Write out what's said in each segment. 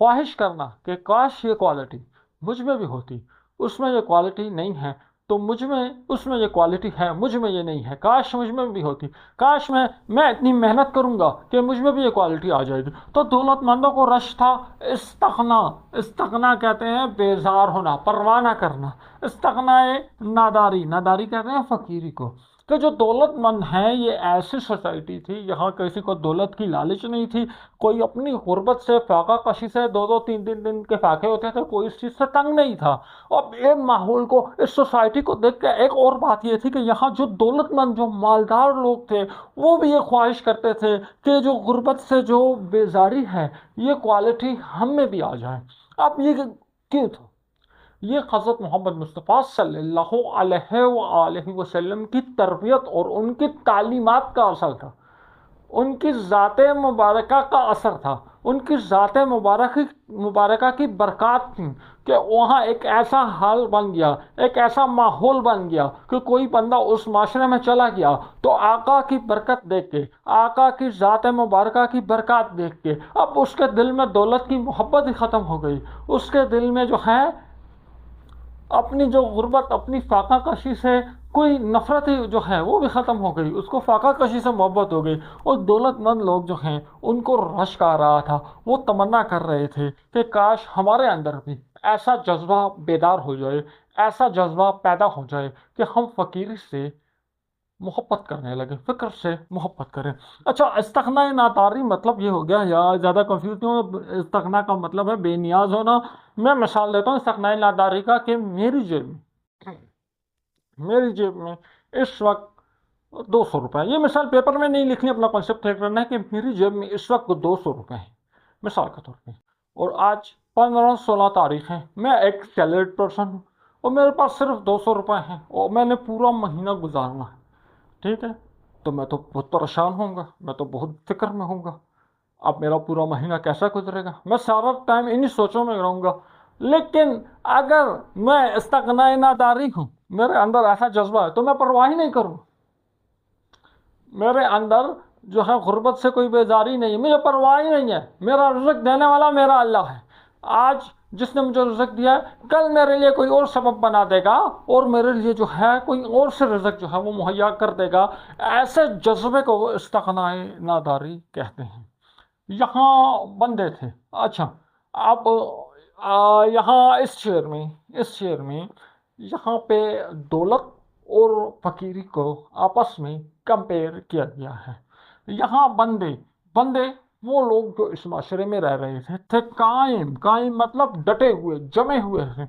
خواہش کرنا کہ کاش یہ کوالٹی مجھ میں بھی ہوتی، اس میں یہ کوالٹی نہیں ہے تو مجھ میں، اس میں یہ کوالٹی ہے مجھ میں یہ نہیں ہے، کاش مجھ میں بھی ہوتی، کاش میں اتنی محنت کروں گا کہ مجھ میں بھی یہ کوالٹی آ جائے گی۔ تو دولت مندوں کو رش تھا استغنا، استغنا کہتے ہیں بیزار ہونا، پرواہ نہ کرنا، استغنا ناداری، ناداری کہتے ہیں فقیری کو، کہ جو دولت مند ہیں یہ ایسی سوسائٹی تھی یہاں کسی کو دولت کی لالچ نہیں تھی، کوئی اپنی غربت سے، فاقہ کشی سے دو دو تین تین دن کے فاقے ہوتے تھے، کوئی اس چیز سے تنگ نہیں تھا۔ اب ایک ماحول کو، اس سوسائٹی کو دیکھ کے ایک اور بات یہ تھی کہ یہاں جو دولت مند، جو مالدار لوگ تھے وہ بھی یہ خواہش کرتے تھے کہ جو غربت سے جو بیزاری ہے یہ کوالٹی ہم میں بھی آ جائے۔ اب یہ کیوں تھا؟ یہ حضرت محمد مصطفیٰ صلی اللہ علیہ وآلہ وسلم کی تربیت اور ان کی تعلیمات کا اثر تھا، ان کی ذات مبارکہ کا اثر تھا، ان کی ذات مبارکہ کی برکات تھیں کہ وہاں ایک ایسا حال بن گیا، ایک ایسا ماحول بن گیا کہ کوئی بندہ اس معاشرے میں چلا گیا تو آقا کی برکت دیکھ کے، آقا کی ذات مبارکہ کی برکات دیکھ کے اب اس کے دل میں دولت کی محبت ہی ختم ہو گئی، اس کے دل میں جو ہے اپنی جو غربت، اپنی فاقہ کشی سے کوئی نفرت ہی جو ہے وہ بھی ختم ہو گئی، اس کو فاقہ کشی سے محبت ہو گئی۔ اور دولت مند لوگ جو ہیں ان کو رشک آ رہا تھا، وہ تمنا کر رہے تھے کہ کاش ہمارے اندر بھی ایسا جذبہ بیدار ہو جائے، ایسا جذبہ پیدا ہو جائے کہ ہم فقیری سے محبت کرنے لگے، فکر سے محبت کریں۔ اچھا، استغنا ناداری مطلب یہ ہو گیا، یا زیادہ کنفیوز نہیں ہو، استغنا کا مطلب ہے بے نیاز ہونا۔ میں مثال دیتا ہوں استغنا ناداری کا کہ میری جیب میں اس وقت 200 روپے، یہ مثال پیپر میں نہیں لکھنی، اپنا کنسیپٹ طے کرنا ہے کہ میری جیب میں اس وقت 200 روپے ہیں مثال کے طور پہ، اور آج 15-16 تاریخ ہے، میں ایک سیلریڈ پرسن ہوں اور میرے پاس صرف 200 روپے ہیں اور میں نے پورا مہینہ گزارنا ہے، ٹھیک ہے؟ تو میں تو بہت پریشان ہوں گا، میں تو بہت فکر میں ہوں گا، اب میرا پورا مہینہ کیسا گزرے گا، میں سارا ٹائم انہی سوچوں میں رہوں گا۔ لیکن اگر میں استغنا ناداری ہوں، میرے اندر ایسا جذبہ ہے تو میں پرواہ ہی نہیں کروں، میرے اندر جو ہے غربت سے کوئی بیزاری نہیں ہے، مجھے پرواہ ہی نہیں ہے، میرا رزق دینے والا میرا اللہ ہے، آج جس نے مجھے رزق دیا ہے کل میرے لیے کوئی اور سبب بنا دے گا اور میرے لیے جو ہے کوئی اور سے رزق جو ہے وہ مہیا کر دے گا۔ ایسے جذبے کو وہ استغنا ناداری کہتے ہیں۔ یہاں بندے تھے، اچھا اب یہاں اس شعر میں یہاں پہ دولت اور فقیری کو آپس میں کمپیئر کیا گیا ہے۔ یہاں بندے وہ لوگ جو اس معاشرے میں رہ رہے تھے قائم مطلب ڈٹے ہوئے، جمے ہوئے تھے،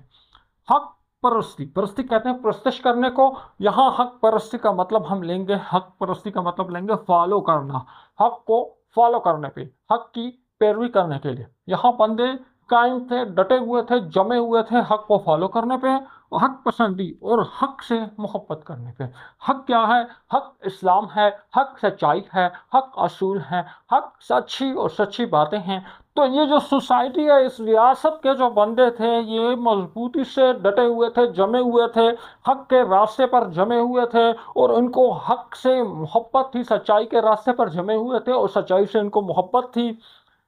حق پرستی کہتے ہیں پرستش کرنے کو، یہاں حق پرستی کا مطلب ہم لیں گے، حق پرستی کا مطلب لیں گے فالو کرنا، حق کو فالو کرنے پہ، حق کی پیروی کرنے کے لیے یہاں بندے قائم تھے، ڈٹے ہوئے تھے، جمے ہوئے تھے حق کو فالو کرنے پہ، اور حق پسندی اور حق سے محبت کرنے پہ۔ حق کیا ہے؟ حق اسلام ہے، حق سچائی ہے، حق اصول ہے، حق سچی اور سچی باتیں ہیں۔ تو یہ جو سوسائٹی ہے، اس ریاست کے جو بندے تھے یہ مضبوطی سے ڈٹے ہوئے تھے، جمے ہوئے تھے، حق کے راستے پر جمے ہوئے تھے، اور ان کو حق سے محبت تھی، سچائی کے راستے پر جمے ہوئے تھے اور سچائی سے ان کو محبت تھی۔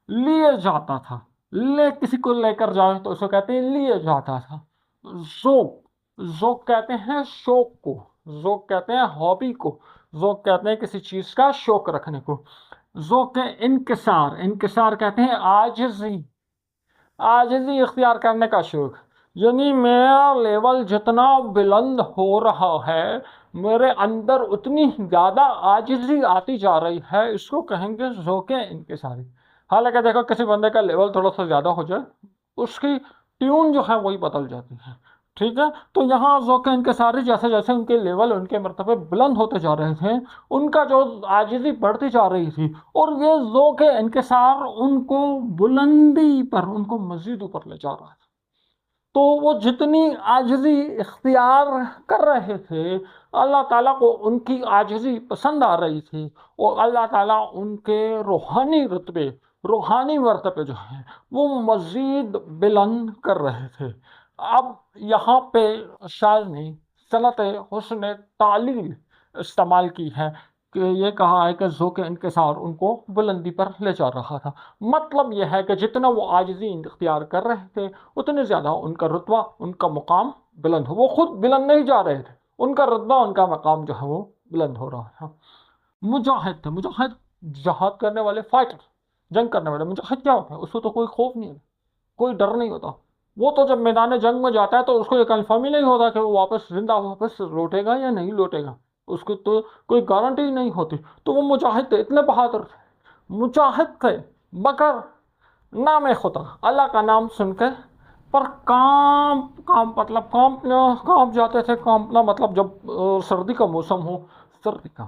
لیے جاتا تھا، کسی کو لے کر جائے تو اسے کہتے ہیں لیے جاتا تھا۔ ذوق کہتے ہیں شوق کو، ذوق کہتے ہیں ہابی کو، ذوق کہتے ہیں کسی چیز کا شوق رکھنے کو۔ ذوق انکسار کہتے ہیں عاجزی اختیار کرنے کا شوق، یعنی میرا لیول جتنا بلند ہو رہا ہے، میرے اندر اتنی زیادہ عاجزی آتی جا رہی ہے، اس کو کہیں گے ذوق انکساری۔ حالانکہ دیکھو کسی بندے کا لیول تھوڑا سا زیادہ ہو جائے، اس کی ٹیون جو ہے وہی بدل جاتی ہے، ٹھیک ہے؟ تو یہاں ذوق انکساری جیسے جیسے ان کے لیول، ان کے مرتبے بلند ہوتے جا رہے تھے، ان کا جو عاجزی بڑھتی جا رہی تھی، اور یہ ذوق انکسار ان کو بلندی پر، ان کو مزید اوپر لے جا رہا تھا۔ تو وہ جتنی عاجزی اختیار کر رہے تھے، اللہ تعالیٰ کو ان کی عاجزی پسند آ رہی تھی، اور اللہ تعالیٰ ان کے روحانی رتبے، روحانی مرتبے جو ہیں وہ مزید بلند کر رہے تھے۔ اب یہاں پہ شاعر نے صنعت حسن تعلیل استعمال کی ہے کہ یہ کہا ہے کہ ذوق انکسار ان کو بلندی پر لے جا رہا تھا۔ مطلب یہ ہے کہ جتنا وہ عاجزی اختیار کر رہے تھے اتنے زیادہ ان کا رتبہ، ان کا مقام بلند ہو۔ وہ خود بلند نہیں جا رہے تھے، ان کا رتبہ، ان کا مقام جو ہے وہ بلند ہو رہا ہے۔ مجاہد تھے، مجاہد جہاد کرنے والے، فائٹر، جنگ کرنے والے۔ مجاہد کیا ہوتا ہے؟ اس کو تو کوئی خوف نہیں ہوتا، کوئی ڈر نہیں ہوتا۔ وہ تو جب میدان جنگ میں جاتا ہے تو اس کو یہ کنفرم ہی نہیں ہوتا کہ وہ واپس زندہ واپس لوٹے گا یا نہیں لوٹے گا، اس کو تو کوئی گارنٹی نہیں ہوتی۔ تو وہ مجاہد تھے، اتنے بہادر تھے، مجاہد تھے، مگر نام خدا، اللہ کا نام سن کے پر کام مطلب کام جاتے تھے۔ کامنا مطلب جب سردی کا موسم ہو، سردی کا،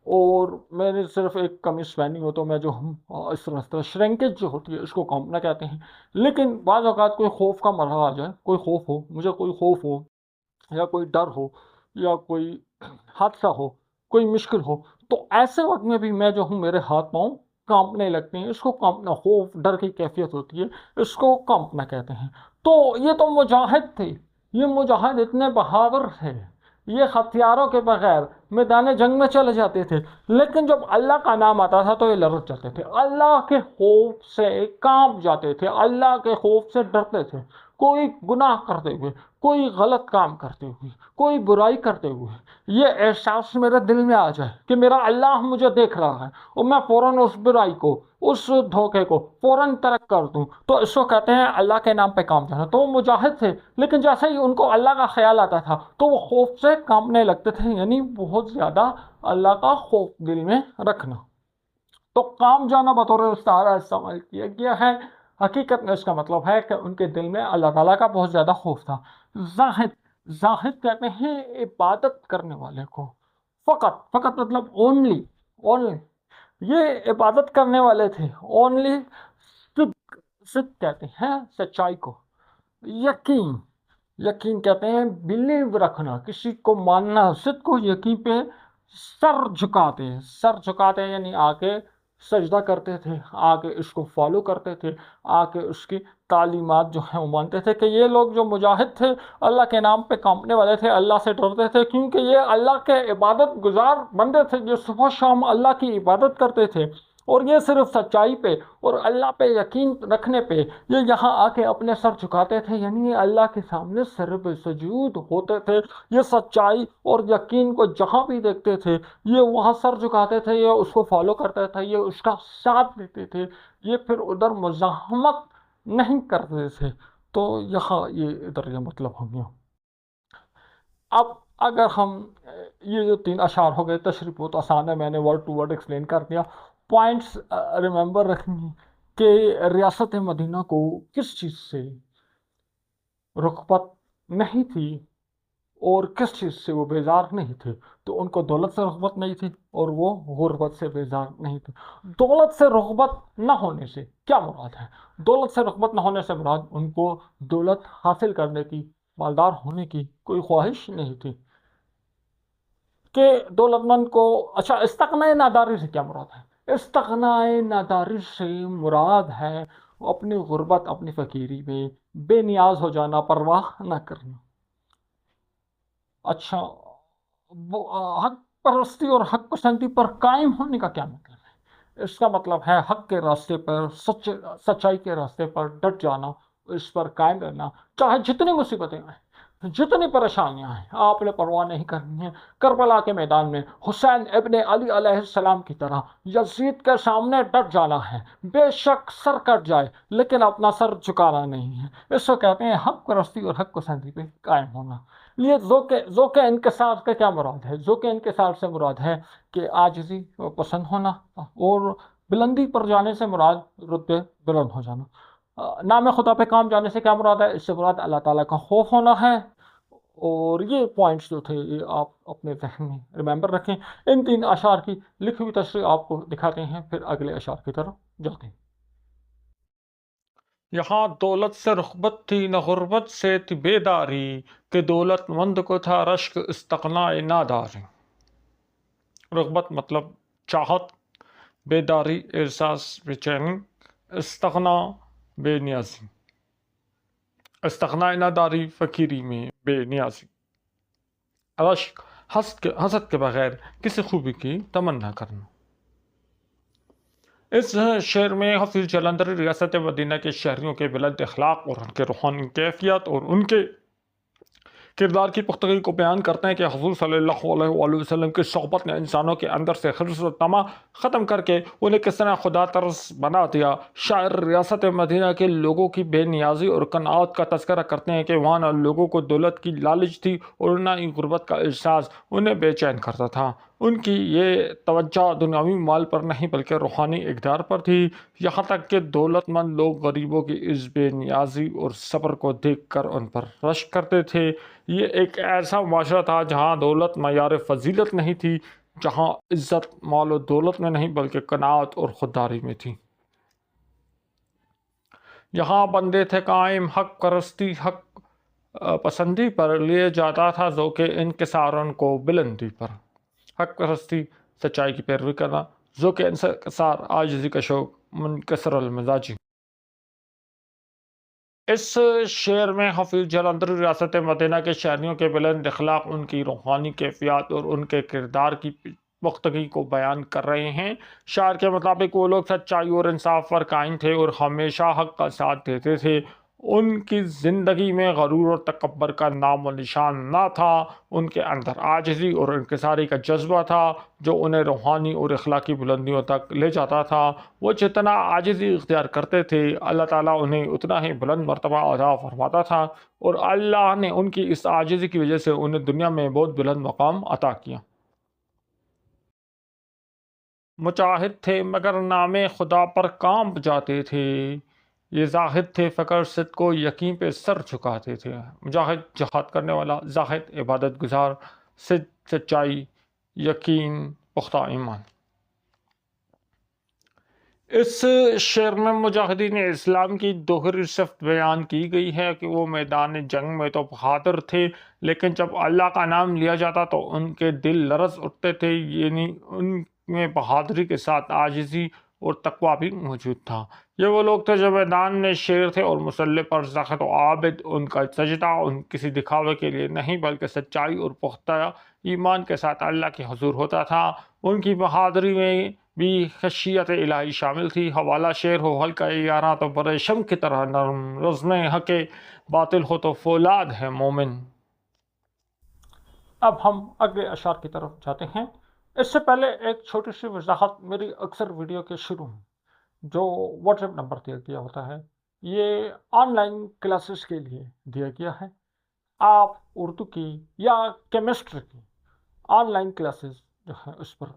اور میں نے صرف ایک قمیص پہنی ہو تو میں جو ہوں اس طرح شرنکیج جو ہوتی ہے اس کو کامنا کہتے ہیں۔ لیکن بعض اوقات کوئی خوف کا مرحلہ آ جائے، کوئی خوف ہو، مجھے کوئی خوف ہو یا کوئی ڈر ہو یا کوئی حادثہ ہو، کوئی مشکل ہو، تو ایسے وقت میں بھی میں جو ہوں میرے ہاتھ پاؤں کانپنے لگتے ہیں۔ اس کو کانپنا، خوف ڈر کی کیفیت ہوتی ہے، اس کو کانپنا کہتے ہیں۔ تو یہ تو مجاہد تھے، یہ مجاہد اتنے بہادر تھے، یہ ہتھیاروں کے بغیر میدان جنگ میں چلے جاتے تھے، لیکن جب اللہ کا نام آتا تھا تو یہ لرز جاتے تھے، اللہ کے خوف سے کانپ جاتے تھے، اللہ کے خوف سے ڈرتے تھے۔ کوئی گناہ کرتے ہوئے، کوئی غلط کام کرتے ہوئے، کوئی برائی کرتے ہوئے یہ احساس میرے دل میں آ جائے کہ میرا اللہ مجھے دیکھ رہا ہے، اور میں فوراً اس برائی کو، اس دھوکے کو فوراً ترک کر دوں، تو اس کو کہتے ہیں اللہ کے نام پہ کام جانا۔ تو وہ مجاہد تھے، لیکن جیسے ہی ان کو اللہ کا خیال آتا تھا تو وہ خوف سے کانپنے لگتے تھے، یعنی بہت زیادہ اللہ کا خوف دل میں رکھنا۔ تو کام جانا بطور استعارہ استعمال کیا گیا ہے، حقیقت میں اس کا مطلب ہے کہ ان کے دل میں اللہ تعالیٰ کا بہت زیادہ خوف تھا۔ زاہد، زاہد کہتے ہیں عبادت کرنے والے کو، فقط، فقط مطلب اونلی، اونلی، یہ عبادت کرنے والے تھے، اونلی، صدق، صدق کہتے ہیں سچائی کو، یقین، یقین کہتے ہیں بلیو رکھنا، کسی کو ماننا، صدق کو، یقین پہ سر جھکاتے ہیں، سر جھکاتے ہیں یعنی آ کے سجدہ کرتے تھے، آ کے اس کو فالو کرتے تھے، آ کے اس کی تعلیمات جو ہیں وہ مانتے تھے۔ کہ یہ لوگ جو مجاہد تھے، اللہ کے نام پہ کانپنے والے تھے، اللہ سے ڈرتے تھے، کیونکہ یہ اللہ کے عبادت گزار بندے تھے جو صبح شام اللہ کی عبادت کرتے تھے، اور یہ صرف سچائی پہ اور اللہ پہ یقین رکھنے پہ یہ یہاں آ کے اپنے سر جھکاتے تھے، یعنی یہ اللہ کے سامنے سر پہ سجود ہوتے تھے۔ یہ سچائی اور یقین کو جہاں بھی دیکھتے تھے یہ وہاں سر جھکاتے تھے، یہ اس کو فالو کرتے تھے، یہ اس کا ساتھ دیتے تھے، یہ پھر ادھر مزاحمت نہیں کرتے تھے۔ تو یہاں یہ ادھر یہ مطلب ہو گیا۔ اب اگر ہم یہ جو 3 اشعار ہو گئے، تشریح بہت آسان ہے، میں نے ورڈ ٹو ورڈ ایکسپلین کر دیا۔ پوائنٹس ریممبر رکھیں کہ ریاست مدینہ کو کس چیز سے رغبت نہیں تھی اور کس چیز سے وہ بیزار نہیں تھے۔ تو ان کو دولت سے رغبت نہیں تھی اور وہ غربت سے بیزار نہیں تھے۔ دولت سے رغبت نہ ہونے سے کیا مراد ہے؟ دولت سے رغبت نہ ہونے سے مراد ان کو دولت حاصل کرنے کی، مالدار ہونے کی کوئی خواہش نہیں تھی۔ کہ دولت مند کو، اچھا، استغنائے ناداری سے کیا مراد ہے؟ استغنائے ناداری سے مراد ہے اپنی غربت، اپنی فقیری میں بے نیاز ہو جانا، پرواہ نہ کرنا۔ اچھا، حق پرستی اور حق پسندی پر قائم ہونے کا کیا مطلب ہے؟ اس کا مطلب ہے حق کے راستے پر، سچائی کے راستے پر ڈٹ جانا، اس پر قائم رہنا، چاہے جتنی مصیبتیں آئیں، جتنی پریشانیاں آئیں، آپ نے پرواہ نہیں کرنی ہے۔ کربلا کے میدان میں حسین ابن علی علیہ السلام کی طرح یزید کے سامنے ڈٹ جانا ہے، بے شک سر کٹ جائے لیکن اپنا سر جھکانا نہیں ہے۔ اس کو کہتے ہیں حق پرستی اور حق پسندی پہ قائم ہونا۔ یہ ذوق انکسار کا کیا مراد ہے؟ ذوق انکسار سے مراد ہے کہ عاجزی پسند ہونا، اور بلندی پر جانے سے مراد رتبے بلند ہو جانا۔ نام خدا پہ کام جانے سے کیا مراد ہے؟ اس سے مراد اللہ تعالیٰ کا خوف ہونا ہے۔ اور یہ پوائنٹس جو تھے یہ آپ اپنے ذہن میں ریممبر رکھیں۔ ان 3 اشعار کی لکھی ہوئی تشریح آپ کو دکھاتے ہیں، پھر اگلے اشعار کی طرف جاتے ہیں۔ یہاں دولت سے رغبت تھی نہ غربت سے تھی بیداری، کہ دولت مند کو تھا رشک استغناء ناداری۔ رغبت مطلب چاہت، بیداری احساس بے چینی، استغنا بے نیازی، استغناء ناداری فقیری میں بے نیازی، رشک حسد کے بغیر کسی خوبی کی تمنا کرنا۔ اس شعر میں حفیظ جلندری ریاست مدینہ کے شہریوں کے بلند اخلاق اور ان کے روحانی کیفیت اور ان کے کردار کی پختگی کو بیان کرتے ہیں کہ حضور صلی اللہ علیہ وآلہ وسلم کی صحبت نے انسانوں کے اندر سے حرص و طمع ختم کر کے انہیں کس طرح خدا ترس بنا دیا۔ شاعر ریاست مدینہ کے لوگوں کی بے نیازی اور قناعت کا تذکرہ کرتے ہیں کہ وہاں نہ لوگوں کو دولت کی لالچ تھی اور نہ ہی غربت کا احساس انہیں بے چین کرتا تھا۔ ان کی یہ توجہ دنیاوی مال پر نہیں بلکہ روحانی اقدار پر تھی، یہاں تک کہ دولت مند لوگ غریبوں کی اس بے نیازی اور صبر کو دیکھ کر ان پر رشک کرتے تھے۔ یہ ایک ایسا معاشرہ تھا جہاں دولت معیار فضیلت نہیں تھی، جہاں عزت مال و دولت میں نہیں بلکہ قناعت اور خودداری میں تھی۔ یہاں بندے تھے قائم حق پرستی، حق پسندی پر لیے جاتا تھا ذوق انکسار ان کو بلندی پر۔ حق پرستی، سچائی کی پیروی کرنا، ذوق انکسار، عاجزی کا شوق، منکسر المزاجی۔ اس شعر میں حفیظ جلندری ریاست مدینہ کے شہریوں کے بلند اخلاق، ان کی روحانی کیفیات اور ان کے کردار کی پختگی کو بیان کر رہے ہیں۔ شاعر کے مطابق وہ لوگ سچائی اور انصاف پر قائم تھے اور ہمیشہ حق کا ساتھ دیتے تھے۔ ان کی زندگی میں غرور اور تکبر کا نام و نشان نہ تھا۔ ان کے اندر عاجزی اور انکساری کا جذبہ تھا جو انہیں روحانی اور اخلاقی بلندیوں تک لے جاتا تھا۔ وہ جتنا عاجزی اختیار کرتے تھے اللہ تعالیٰ انہیں اتنا ہی بلند مرتبہ عطا فرماتا تھا، اور اللہ نے ان کی اس عاجزی کی وجہ سے انہیں دنیا میں بہت بلند مقام عطا کیا۔ مجاہد تھے مگر نام خدا پر کانپ جاتے تھے، یہ زاہد تھے فقر صدق و یقین پہ سر جھکاتے تھے۔ مجاہد جہاد کرنے والا، زاہد عبادت گزار، صدق سچائی، یقین پختہ ایمان۔ اس شعر میں مجاہدین اسلام کی دوہری صفت بیان کی گئی ہے کہ وہ میدان جنگ میں تو بہادر تھے، لیکن جب اللہ کا نام لیا جاتا تو ان کے دل لرز اٹھتے تھے، یعنی ان میں بہادری کے ساتھ عاجزی اور تقویٰ بھی موجود تھا۔ یہ وہ لوگ تھے جو میدان میں شیر تھے اور مسلح پر زاہد و عابد۔ ان کا سجدہ ان کسی دکھاوے کے لیے نہیں بلکہ سچائی اور پختہ ایمان کے ساتھ اللہ کے حضور ہوتا تھا۔ ان کی بہادری میں بھی خشیت الہی شامل تھی۔ حوالہ شعر ہو حلقہ یاراں تو برے شم کی طرح نرم، رزم حق باطل ہو تو فولاد ہے مومن۔ اب ہم اگلے اشعار کی طرف جاتے ہیں۔ اس سے پہلے ایک چھوٹی سی وضاحت، میری اکثر ویڈیو کے شروع میں جو واٹس ایپ نمبر دیا گیا ہوتا ہے یہ آن لائن کلاسز کے لیے دیا گیا ہے۔ آپ اردو کی یا کیمسٹری کی آن لائن کلاسز جو ہے اس پر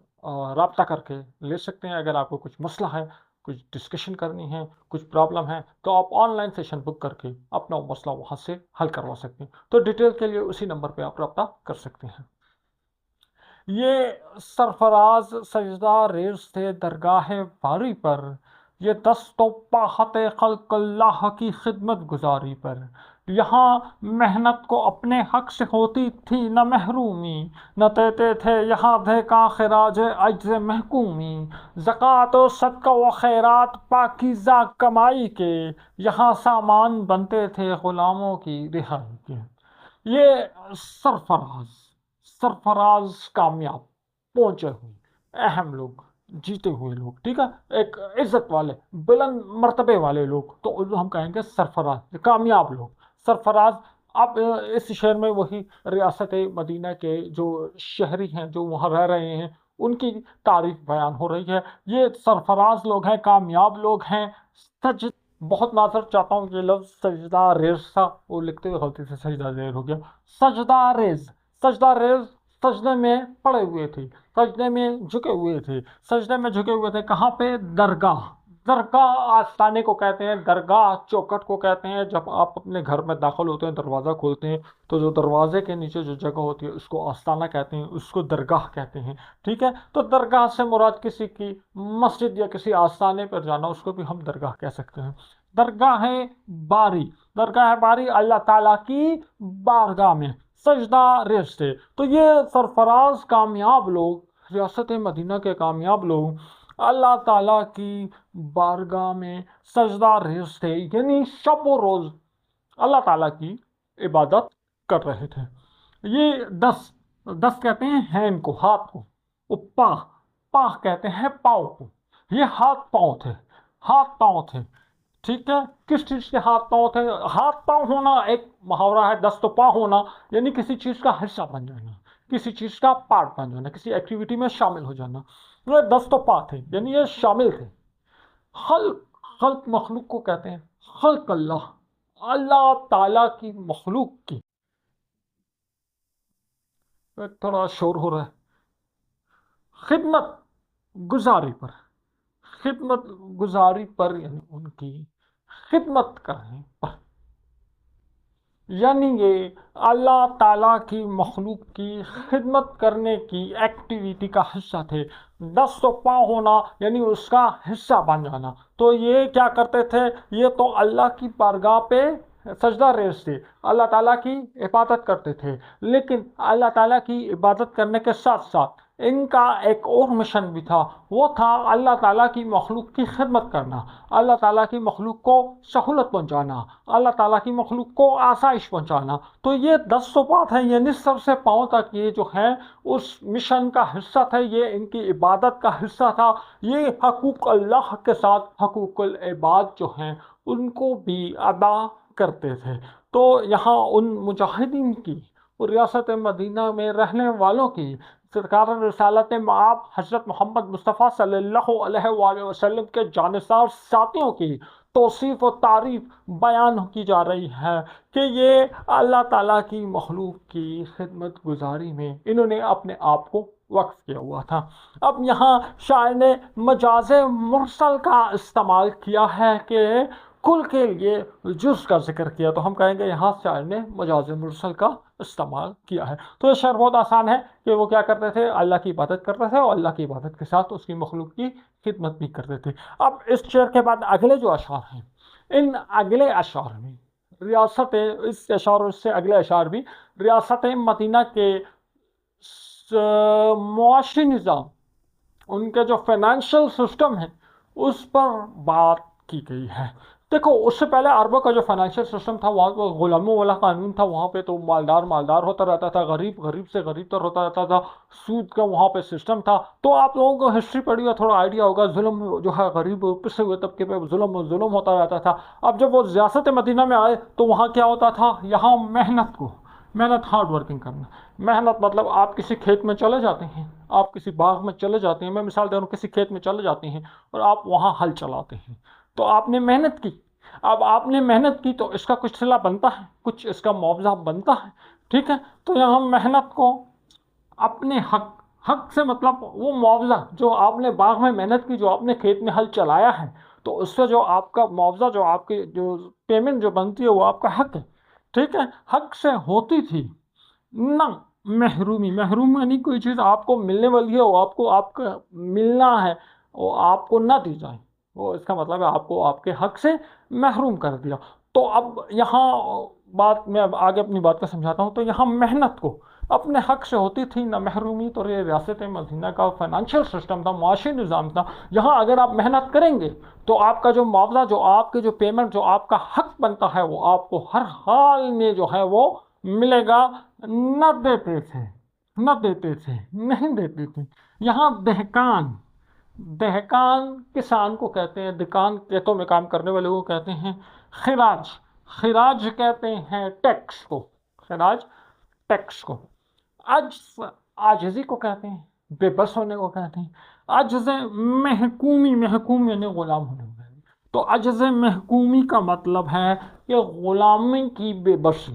رابطہ کر کے لے سکتے ہیں۔ اگر آپ کو کچھ مسئلہ ہے، کچھ ڈسکشن کرنی ہے، کچھ پرابلم ہے تو آپ آن لائن سیشن بک کر کے اپنا مسئلہ وہاں سے حل کروا سکتے ہیں۔ تو ڈیٹیل کے لیے اسی نمبر پہ آپ رابطہ کر سکتے ہیں۔ یہ سرفراز سجدہ ریز تھے درگاہ باری پر، یہ دست و پاہت خلق اللہ کی خدمت گزاری پر۔ یہاں محنت کو اپنے حق سے ہوتی تھی نہ محرومی، نہ دیتے تھے یہاں دیکھا خراج عجز محکومی۔ زکوٰۃ و صدقہ و خیرات پاکیزہ کمائی کے، یہاں سامان بنتے تھے غلاموں کی رہائی کے۔ یہ سرفراز کامیاب پہنچے ہوئے اہم لوگ، جیتے ہوئے لوگ، ٹھیک ہے، ایک عزت والے بلند مرتبے والے لوگ، تو ہم کہیں گے سرفراز، کامیاب لوگ، سرفراز۔ اب اس شعر میں وہی ریاست مدینہ کے جو شہری ہیں جو وہاں رہ رہے ہیں ان کی تعریف بیان ہو رہی ہے۔ یہ سرفراز لوگ ہیں، کامیاب لوگ ہیں۔ بہت معذرت چاہتا ہوں، یہ لفظ سجدہ ریز تھا، وہ لکھتے ہوئے غلطی سے سجدہ ریز ہو گیا۔ سجدہ ریز، سجدہ ریز سجدے میں پڑے ہوئے تھے، سجدے میں جھکے ہوئے تھے، سجدے میں جھکے ہوئے تھے۔ کہاں پہ؟ درگاہ۔ درگاہ آستانے کو کہتے ہیں، درگاہ چوکٹ کو کہتے ہیں۔ جب آپ اپنے گھر میں داخل ہوتے ہیں، دروازہ کھولتے ہیں تو جو دروازے کے نیچے جو جگہ ہوتی ہے اس کو آستانہ کہتے ہیں، اس کو درگاہ کہتے ہیں، ٹھیک ہے۔ تو درگاہ سے مراد کسی کی مسجد یا کسی آستانے پر جانا، اس کو بھی ہم درگاہ کہہ سکتے ہیں۔ درگاہ باری، درگاہ باری اللہ تعالیٰ کی بارگاہ میں سجدہ ریز تھے۔ تو یہ سرفراز کامیاب لوگ، ریاست مدینہ کے کامیاب لوگ اللہ تعالیٰ کی بارگاہ میں سجدہ ریز تھے، یعنی شب و روز اللہ تعالیٰ کی عبادت کر رہے تھے۔ یہ 10 دست کہتے ہیں ہینڈ کو، ہاتھ کو، وہ پاہ، پاہ کہتے ہیں پاؤں کو، یہ ہاتھ پاؤں تھے، ہاتھ پاؤں تھے، ٹھیک ہے؟ کس چیز کے ہاتھ پاؤں تھے؟ ہاتھ پاؤں ہونا ایک محاورہ ہے، دست و پا ہونا یعنی کسی چیز کا حصہ بن جانا، کسی چیز کا پارٹ بن جانا، کسی ایکٹیویٹی میں شامل ہو جانا، یہ دست و پا تھے، یعنی یہ شامل تھے۔ خلق، خلق مخلوق کو کہتے ہیں، خلق اللہ، اللہ تعالیٰ کی مخلوق کی، تھوڑا شور ہو رہا ہے، خدمت گزاری پر، خدمت گزاری پر یعنی ان کی خدمت کرنے پر، یعنی یہ اللہ تعالیٰ کی مخلوق کی خدمت کرنے کی ایکٹیویٹی کا حصہ تھے۔ دست و پا ہونا یعنی اس کا حصہ بن جانا، تو یہ کیا کرتے تھے؟ یہ تو اللہ کی بارگاہ پہ سجدہ ریز تھے، اللہ تعالیٰ کی عبادت کرتے تھے، لیکن اللہ تعالیٰ کی عبادت کرنے کے ساتھ ساتھ ان کا ایک اور مشن بھی تھا، وہ تھا اللہ تعالیٰ کی مخلوق کی خدمت کرنا، اللہ تعالیٰ کی مخلوق کو سہولت پہنچانا، اللہ تعالیٰ کی مخلوق کو آسائش پہنچانا۔ تو یہ 10 صفات ہیں، یہ سر سے پاؤں تک یہ جو ہیں اس مشن کا حصہ تھے، یہ ان کی عبادت کا حصہ تھا، یہ حقوق اللہ کے ساتھ حقوق العباد جو ہیں ان کو بھی ادا کرتے تھے۔ تو یہاں ان مجاہدین کی اور ریاست مدینہ میں رہنے والوں کی، سرکار رسالت مآب حضرت محمد مصطفیٰ صلی اللہ علیہ وآلہ وسلم کے جانثار ساتھیوں کی توصیف و تعریف بیان کی جا رہی ہے کہ یہ اللہ تعالیٰ کی مخلوق کی خدمت گزاری میں انہوں نے اپنے آپ کو وقف کیا ہوا تھا۔ اب یہاں شاعر نے مجاز مرسل کا استعمال کیا ہے کہ کل کے لیے جز کا ذکر کیا، تو ہم کہیں گے یہاں شاعر نے مجاز مرسل کا استعمال کیا ہے۔ تو یہ شعر بہت آسان ہے کہ وہ کیا کرتے تھے؟ اللہ کی عبادت کرتے تھے اور اللہ کی عبادت کے ساتھ اس کی مخلوق کی خدمت بھی کرتے تھے۔ اب اس شعر کے بعد اگلے جو اشعار ہیں، ان اگلے اشعار میں ریاست، اس اشعار اور اس سے اگلے اشعار بھی ریاست مدینہ کے معاشی نظام، ان کے جو فائنینشیل سسٹم ہے اس پر بات کی گئی ہے۔ دیکھو اس سے پہلے عربوں کا جو فائنینشیل سسٹم تھا، وہاں پہ غلاموں والا قانون تھا، وہاں پہ تو مالدار مالدار ہوتا رہتا تھا، غریب غریب سے غریب تر ہوتا رہتا تھا، سود کا وہاں پہ سسٹم تھا۔ تو آپ لوگوں کو ہسٹری پڑھی اور تھوڑا آئیڈیا ہوگا، ظلم جو ہے غریب پسے ہوئے طبقے پہ ظلم ہوتا رہتا تھا۔ اب جب وہ ریاست مدینہ میں آئے تو وہاں کیا ہوتا تھا؟ یہاں محنت ہارڈ ورکنگ کرنا، محنت مطلب آپ کسی کھیت میں چلے جاتے ہیں، آپ کسی باغ میں چلے جاتے ہیں، میں مثال دے رہا ہوں، کسی کھیت میں چلے جاتے ہیں اور آپ وہاں ہل چلاتے ہیں، تو آپ نے محنت کی۔ اب آپ نے محنت کی تو اس کا کچھ صلہ بنتا ہے، کچھ اس کا معاوضہ بنتا ہے، ٹھیک ہے؟ تو یہاں محنت کو اپنے حق سے مطلب وہ معاوضہ جو آپ نے باغ میں محنت کی، جو آپ نے کھیت میں ہل چلایا ہے، تو اس سے جو آپ کا معاوضہ، جو آپ کی جو پیمنٹ جو بنتی ہے، وہ آپ کا حق ہے، ٹھیک ہے؟ حق سے ہوتی تھی نہ محرومی، یعنی کوئی چیز آپ کو ملنے والی ہے، وہ آپ کا ملنا ہے، وہ آپ کو نہ دی جائے، وہ اس کا مطلب ہے آپ کو آپ کے حق سے محروم کر دیا۔ تو اب یہاں بات میں اب آگے اپنی بات کو سمجھاتا ہوں۔ تو یہاں محنت کو اپنے حق سے ہوتی تھی نہ محرومی، تو یہ ریاست مدینہ کا فائنینشیل سسٹم تھا، معاشی نظام تھا۔ یہاں اگر آپ محنت کریں گے تو آپ کا جو معاوضہ، جو آپ کے جو پیمنٹ، جو آپ کا حق بنتا ہے، وہ آپ کو ہر حال میں جو ہے وہ ملے گا۔ نہ دیتے تھے، نہیں دیتے تھے۔ یہاں دہقان کسان کو کہتے ہیں، دکان کھیتوں میں کام کرنے والے کو کہتے ہیں خراج کہتے ہیں ٹیکس کو، خراج ٹیکس کو۔ عاجزی کو کہتے ہیں، بے بس ہونے کو کہتے ہیں۔ عجز محکومی یعنی غلام ہونے کو کہتے ہیں۔ تو عجز محکومی کا مطلب ہے کہ غلامی کی بے بسی،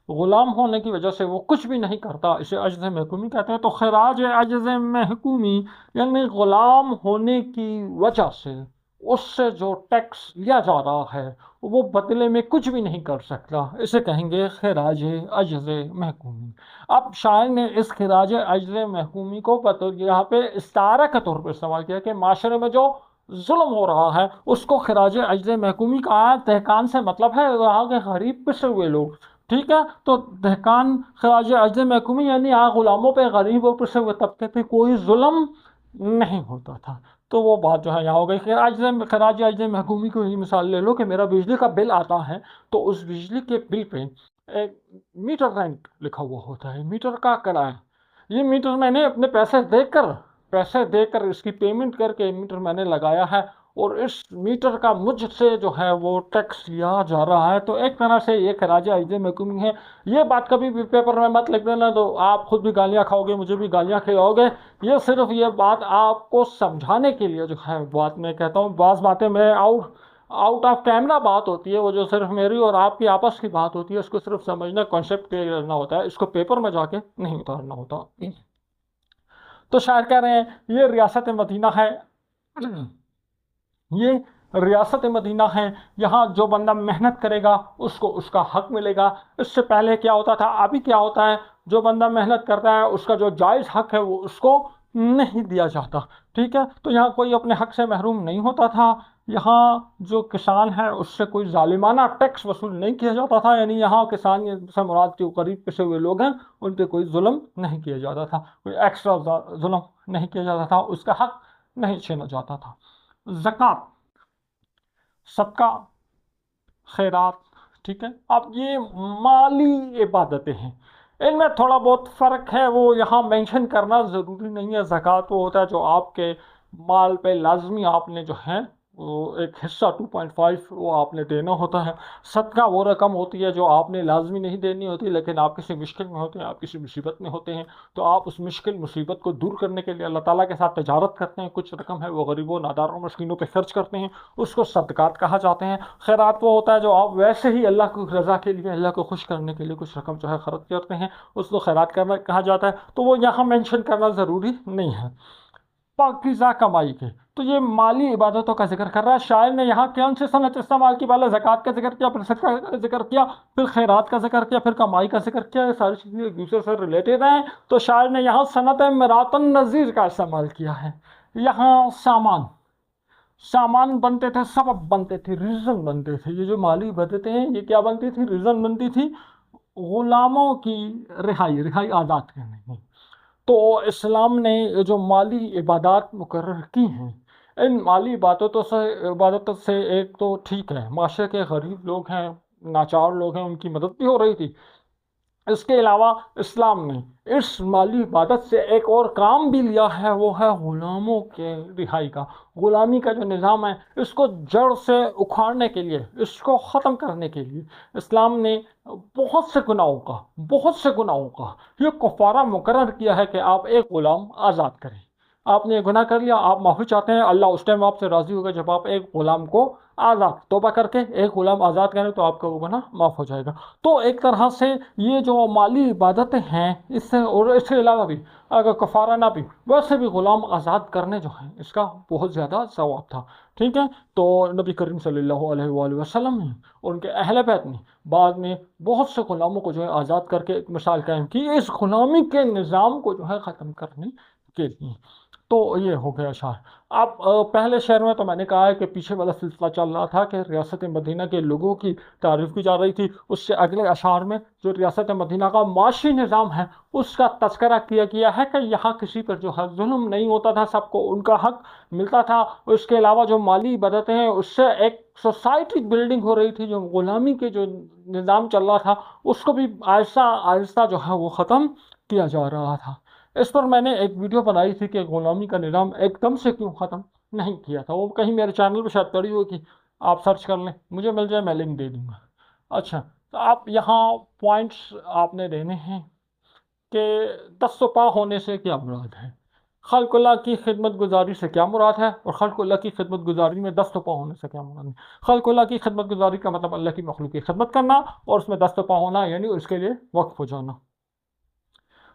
غلام ہونے کی وجہ سے وہ کچھ بھی نہیں کرتا، اسے عجز محکومی کہتے ہیں۔ تو خراج عجز محکومی یعنی غلام ہونے کی وجہ سے اس سے جو ٹیکس لیا جا رہا ہے وہ بدلے میں کچھ بھی نہیں کر سکتا، اسے کہیں گے خراج عجز محکومی۔ اب شاعر نے اس خراج عجز محکومی کو یہاں پہ استعارہ کے طور پر استعمال کیا کہ معاشرے میں جو ظلم ہو رہا ہے اس کو خراج عجز محکومی کہا۔ دہقان سے مطلب ہے وہاں کے غریب پسے ہوئے لوگ، ٹھیک ہے؟ تو دہقان خراج عجز محکومی یعنی یہاں غلاموں پہ، غریب اور پسے ہوئے طبقے پہ کوئی ظلم نہیں ہوتا تھا۔ تو وہ بات جو ہے یہاں ہو گئی۔ خراج عجز محکومی کو یہ مثال لے لو کہ میرا بجلی کا بل آتا ہے، تو اس بجلی کے بل پہ ایک میٹر رینٹ لکھا ہوا ہوتا ہے، میٹر کا کرایہ۔ یہ میٹر میں نے اپنے پیسے دے کر اس کی پیمنٹ کر کے میٹر میں نے لگایا ہے، اور اس میٹر کا مجھ سے جو ہے وہ ٹیکس لیا جا رہا ہے۔ تو ایک طرح سے یہ خراج عرض محکومی ہے۔ یہ بات کبھی بھی پیپر میں مت لکھ دینا، تو آپ خود بھی گالیاں کھاؤ گے، مجھے بھی گالیاں کھلاؤ گے۔ یہ صرف یہ بات آپ کو سمجھانے کے لیے جو ہے بات میں کہتا ہوں۔ بعض باتیں میں آؤٹ آف کیمرہ بات ہوتی ہے، وہ جو صرف میری اور آپ کی آپس کی بات ہوتی ہے، اس کو صرف سمجھنا، کانسیپٹ کلیئر کرنا ہوتا ہے، اس کو پیپر میں جا کے نہیں اتارنا ہوتا۔ تو شاعر کہہ رہے ہیں یہ ریاست مدینہ ہے، یہ ریاست مدینہ ہے، یہاں جو بندہ محنت کرے گا اس کو اس کا حق ملے گا۔ اس سے پہلے کیا ہوتا تھا، ابھی کیا ہوتا ہے، جو بندہ محنت کرتا ہے اس کا جو جائز حق ہے وہ اس کو نہیں دیا جاتا، ٹھیک ہے۔ تو یہاں کوئی اپنے حق سے محروم نہیں ہوتا تھا، یہاں جو کسان ہے اس سے کوئی ظالمانہ ٹیکس وصول نہیں کیا جاتا تھا، یعنی یہاں کسان سے مراد جو قریب پسے ہوئے لوگ ہیں ان پہ کوئی ظلم نہیں کیا جاتا تھا، کوئی ایکسٹرا ظلم نہیں کیا جاتا تھا، اس کا حق نہیں چھینا جاتا تھا۔ زکوٰۃ، صدقہ، خیرات، ٹھیک ہے۔ اب یہ مالی عبادتیں ہیں، ان میں تھوڑا بہت فرق ہے، وہ یہاں مینشن کرنا ضروری نہیں ہے۔ زکوٰۃ وہ ہوتا ہے جو آپ کے مال پہ لازمی آپ نے جو ہے وہ ایک حصہ 2.5 وہ آپ نے دینا ہوتا ہے۔ صدقہ وہ رقم ہوتی ہے جو آپ نے لازمی نہیں دینی ہوتی، لیکن آپ کسی مشکل میں ہوتے ہیں، آپ کسی مصیبت میں ہوتے ہیں، تو آپ اس مشکل مصیبت کو دور کرنے کے لیے اللہ تعالیٰ کے ساتھ تجارت کرتے ہیں، کچھ رقم ہے وہ غریبوں ناداروں مسکینوں پہ خرچ کرتے ہیں، اس کو صدقات کہا جاتے ہیں۔ خیرات وہ ہوتا ہے جو آپ ویسے ہی اللہ کی رضا کے لیے، اللہ کو خوش کرنے کے لیے کچھ رقم جو ہے خرچ کرتے ہیں، اس کو خیرات کرنا کہا جاتا ہے۔ تو وہ یہاں مینشن کرنا ضروری نہیں ہے۔ پاکیزہ کمائی کے، تو یہ مالی عبادتوں کا ذکر کر رہا ہے۔ شاعر نے یہاں کون سی صنعت استعمال کی، پہلے زکوٰۃ کا ذکر کیا، پھر صدقہ کا ذکر کیا، پھر خیرات کا ذکر کیا، پھر کمائی کا ذکر کیا، یہ ساری چیزیں ایک دوسرے سے ریلیٹڈ ہیں۔ تو شاعر نے یہاں صنعت مرات النظیر کا استعمال کیا ہے۔ یہاں سامان بنتے تھے، سبب بنتے تھے، ریزن بنتے تھے۔ یہ جو مالی عبادتیں ہیں یہ کیا بنتی تھی، ریزن بنتی تھی غلاموں کی رہائی آزاد کرنے کی۔ تو اسلام نے جو مالی عبادات مقرر کی ہیں، ان مالی عبادتوں سے ایک تو ٹھیک ہے، معاشرے کے غریب لوگ ہیں، ناچار لوگ ہیں، ان کی مدد بھی ہو رہی تھی۔ اس کے علاوہ اسلام نے اس مالی عبادت سے ایک اور کام بھی لیا ہے، وہ ہے غلاموں کے رہائی کا۔ غلامی کا جو نظام ہے اس کو جڑ سے اکھاڑنے کے لیے، اس کو ختم کرنے کے لیے اسلام نے بہت سے گناہوں کا یہ کفارہ مقرر کیا ہے کہ آپ ایک غلام آزاد کریں۔ آپ نے یہ گناہ کر لیا، آپ معافی چاہتے ہیں، اللہ اس ٹائم آپ سے راضی ہوگا جب آپ ایک غلام کو توبہ کر کے ایک غلام آزاد کریں، تو آپ کا وہ گناہ معاف ہو جائے گا۔ تو ایک طرح سے یہ جو مالی عبادتیں ہیں، اس سے اور اس کے علاوہ بھی اگر کفارہ نہ بھی، ویسے بھی غلام آزاد کرنے جو ہیں اس کا بہت زیادہ ثواب تھا، ٹھیک ہے۔ تو نبی کریم صلی اللہ علیہ وآلہ وسلم نے اور ان کے اہل بیت نے بعد میں بہت سے غلاموں کو جو ہے آزاد کر کے ایک مثال قائم کی، اس غلامی کے نظام کو جو ہے ختم کرنے کے لیے۔ تو یہ ہو گیا اشعار۔ اب پہلے شعر میں تو میں نے کہا ہے کہ پیچھے والا سلسلہ چل رہا تھا کہ ریاست مدینہ کے لوگوں کی تعریف کی جا رہی تھی، اس سے اگلے اشعار میں جو ریاست مدینہ کا معاشی نظام ہے اس کا تذکرہ کیا گیا ہے کہ یہاں کسی پر جو ہے ظلم نہیں ہوتا تھا، سب کو ان کا حق ملتا تھا۔ اس کے علاوہ جو مالی عبادتیں ہیں اس سے ایک سوسائٹی بلڈنگ ہو رہی تھی، جو غلامی کے جو نظام چل رہا تھا اس کو بھی آہستہ آہستہ جو ہے وہ ختم کیا جا رہا تھا۔ اس پر میں نے ایک ویڈیو بنائی تھی کہ غلامی کا نظام ایک دم سے کیوں ختم نہیں کیا تھا، وہ کہیں میرے چینل پہ شاید پڑی ہوگی، آپ سرچ کر لیں، مجھے مل جائے میں لنک دے دوں گا۔ اچھا، تو آپ یہاں پوائنٹس آپ نے دینے ہیں کہ دست و پا ہونے سے کیا مراد ہے، خلق اللہ کی خدمت گزاری سے کیا مراد ہے، اور خلق اللہ کی خدمت گزاری میں دست و پا ہونے سے کیا مراد ہے۔ خلق اللہ کی خدمت گزاری کا مطلب اللہ کی مخلوق کی خدمت کرنا، اور اس میں دست و پا ہونا یعنی اس کے لیے وقف ہو جانا۔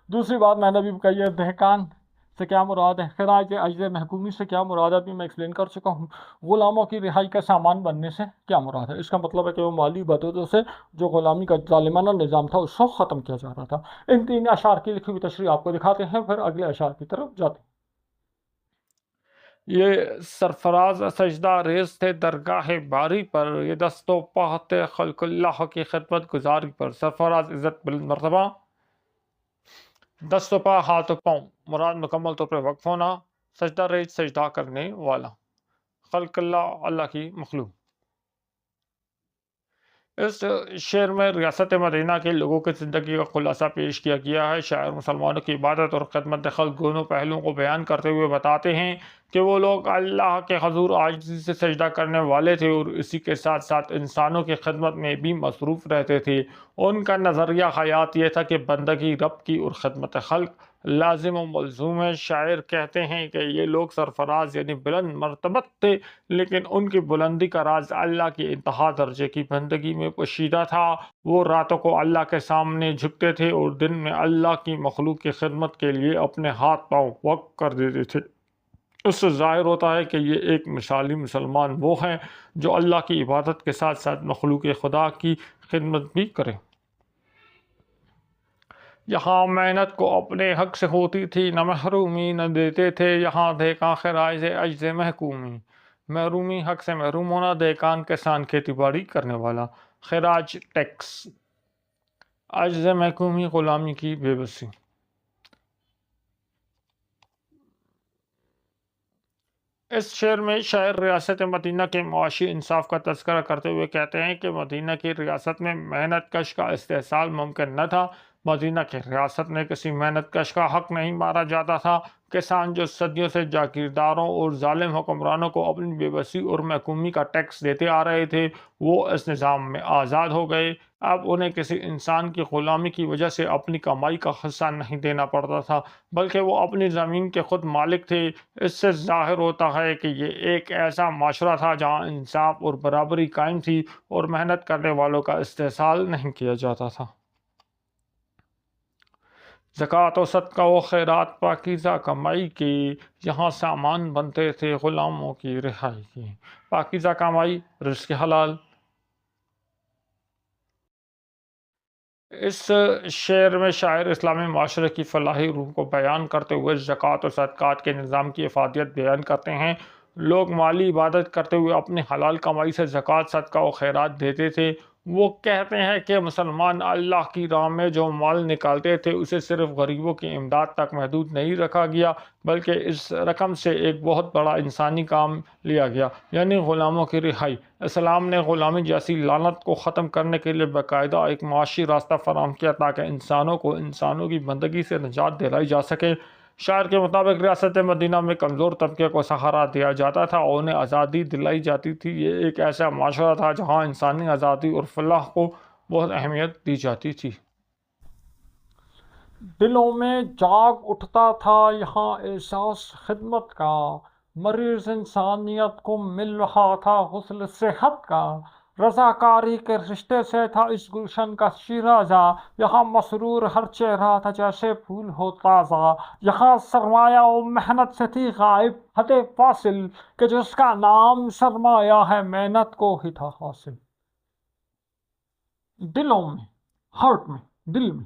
دوسری بات میں نے بھی کہی ہے، دہقان سے کیا مراد ہے، خراج عجز محکومی سے کیا مراد ہے، ابھی میں ایکسپلین کر چکا ہوں۔ غلاموں کی رہائی کا سامان بننے سے کیا مراد ہے، اس کا مطلب ہے کہ وہ مالی عبادتوں سے جو غلامی کا ظالمانہ نظام تھا اس کو ختم کیا جا رہا تھا۔ ان تین اشعار کی لکھی ہوئی تشریح آپ کو دکھاتے ہیں، پھر اگلے اشعار کی طرف جاتے ہیں۔ یہ سرفراز سجدہ ریز تھے درگاہ باری پر، یہ دست و پا تھے خلق اللہ کی خدمت گزاری پر۔ سرفراز عزت بلند مرتبہ، دست و پا ہاتھ و پاؤں مراد مکمل طور پر وقف ہونا، سجدہ ریز سجدہ کرنے والا، خلق اللہ اللہ کی مخلوق۔ اس شعر میں ریاست مدینہ کے لوگوں کی زندگی کا خلاصہ پیش کیا گیا ہے۔ شاعر مسلمانوں کی عبادت اور خدمت خلق دونوں پہلوؤں کو بیان کرتے ہوئے بتاتے ہیں کہ وہ لوگ اللہ کے حضور عاجزی سے سجدہ کرنے والے تھے اور اسی کے ساتھ ساتھ انسانوں کی خدمت میں بھی مصروف رہتے تھے۔ ان کا نظریہ حیات یہ تھا کہ بندگی رب کی اور خدمت خلق لازم و ملزوم ہے۔ شاعر کہتے ہیں کہ یہ لوگ سرفراز یعنی بلند مرتبت تھے، لیکن ان کی بلندی کا راز اللہ کی انتہا درجے کی بندگی میں پوشیدہ تھا۔ وہ راتوں کو اللہ کے سامنے جھکتے تھے اور دن میں اللہ کی مخلوق کی خدمت کے لیے اپنے ہاتھ پاؤں وقف کر دیتے تھے۔ اس سے ظاہر ہوتا ہے کہ یہ ایک مثالی مسلمان وہ ہیں جو اللہ کی عبادت کے ساتھ ساتھ مخلوق خدا کی خدمت بھی کریں۔ یہاں محنت کو اپنے حق سے ہوتی تھی، نہ محرومی نہ دیتے تھے، یہاں دیکھا خراج عجز محکومی۔ محرومی، حق سے محروم ہونا، دیکان کسان کھیتی باڑی کرنے والا، خراج ٹیکس، عجز محکومی غلامی کی بے بسی۔ اس شعر میں شاعر ریاست مدینہ کے معاشی انصاف کا تذکرہ کرتے ہوئے کہتے ہیں کہ مدینہ کی ریاست میں محنت کش کا استحصال ممکن نہ تھا۔ مدینہ کی ریاست میں کسی محنت کش کا حق نہیں مارا جاتا تھا۔ کسان جو صدیوں سے جاگیرداروں اور ظالم حکمرانوں کو اپنی بے بسی اور محکومی کا ٹیکس دیتے آ رہے تھے، وہ اس نظام میں آزاد ہو گئے۔ اب انہیں کسی انسان کی غلامی کی وجہ سے اپنی کمائی کا حصہ نہیں دینا پڑتا تھا، بلکہ وہ اپنی زمین کے خود مالک تھے۔ اس سے ظاہر ہوتا ہے کہ یہ ایک ایسا معاشرہ تھا جہاں انصاف اور برابری قائم تھی اور محنت کرنے والوں کا استحصال نہیں کیا جاتا تھا۔ زکوٰۃ و صدقہ و خیرات پاکیزہ کمائی کے، یہاں سامان بنتے تھے غلاموں کی رہائی کے۔ پاکیزہ کمائی، رزق حلال۔ اس شعر میں شاعر اسلامی معاشرے کی فلاحی روح کو بیان کرتے ہوئے زکوٰۃ و صدقات کے نظام کی افادیت بیان کرتے ہیں۔ لوگ مالی عبادت کرتے ہوئے اپنی حلال کمائی سے زکوٰۃ، صدقہ و خیرات دیتے تھے۔ وہ کہتے ہیں کہ مسلمان اللہ کی راہ میں جو مال نکالتے تھے اسے صرف غریبوں کی امداد تک محدود نہیں رکھا گیا، بلکہ اس رقم سے ایک بہت بڑا انسانی کام لیا گیا، یعنی غلاموں کی رہائی۔ اسلام نے غلامی جیسی لعنت کو ختم کرنے کے لیے باقاعدہ ایک معاشی راستہ فراہم کیا تاکہ انسانوں کو انسانوں کی بندگی سے نجات دلائی جا سکے۔ شاعر کے مطابق ریاست مدینہ میں کمزور طبقے کو سہارا دیا جاتا تھا اور انہیں آزادی دلائی جاتی تھی۔ یہ ایک ایسا معاشرہ تھا جہاں انسانی آزادی اور فلاح کو بہت اہمیت دی جاتی تھی۔ دلوں میں جاگ اٹھتا تھا یہاں احساس خدمت کا، مریض انسانیت کو مل رہا تھا غسل صحت کا۔ رضاکاری کے رشتے سے تھا اس گلشن کا شیرازہ، یہاں مسرور ہر چہرہ تھا جیسے پھول ہو تازہ۔ یہاں سرمایہ و محنت سے تھی غائب حد فاصل، کہ جس کا نام سرمایہ ہے محنت کو ہی تھا حاصل۔ دلوں میں، ہارٹ میں، دل میں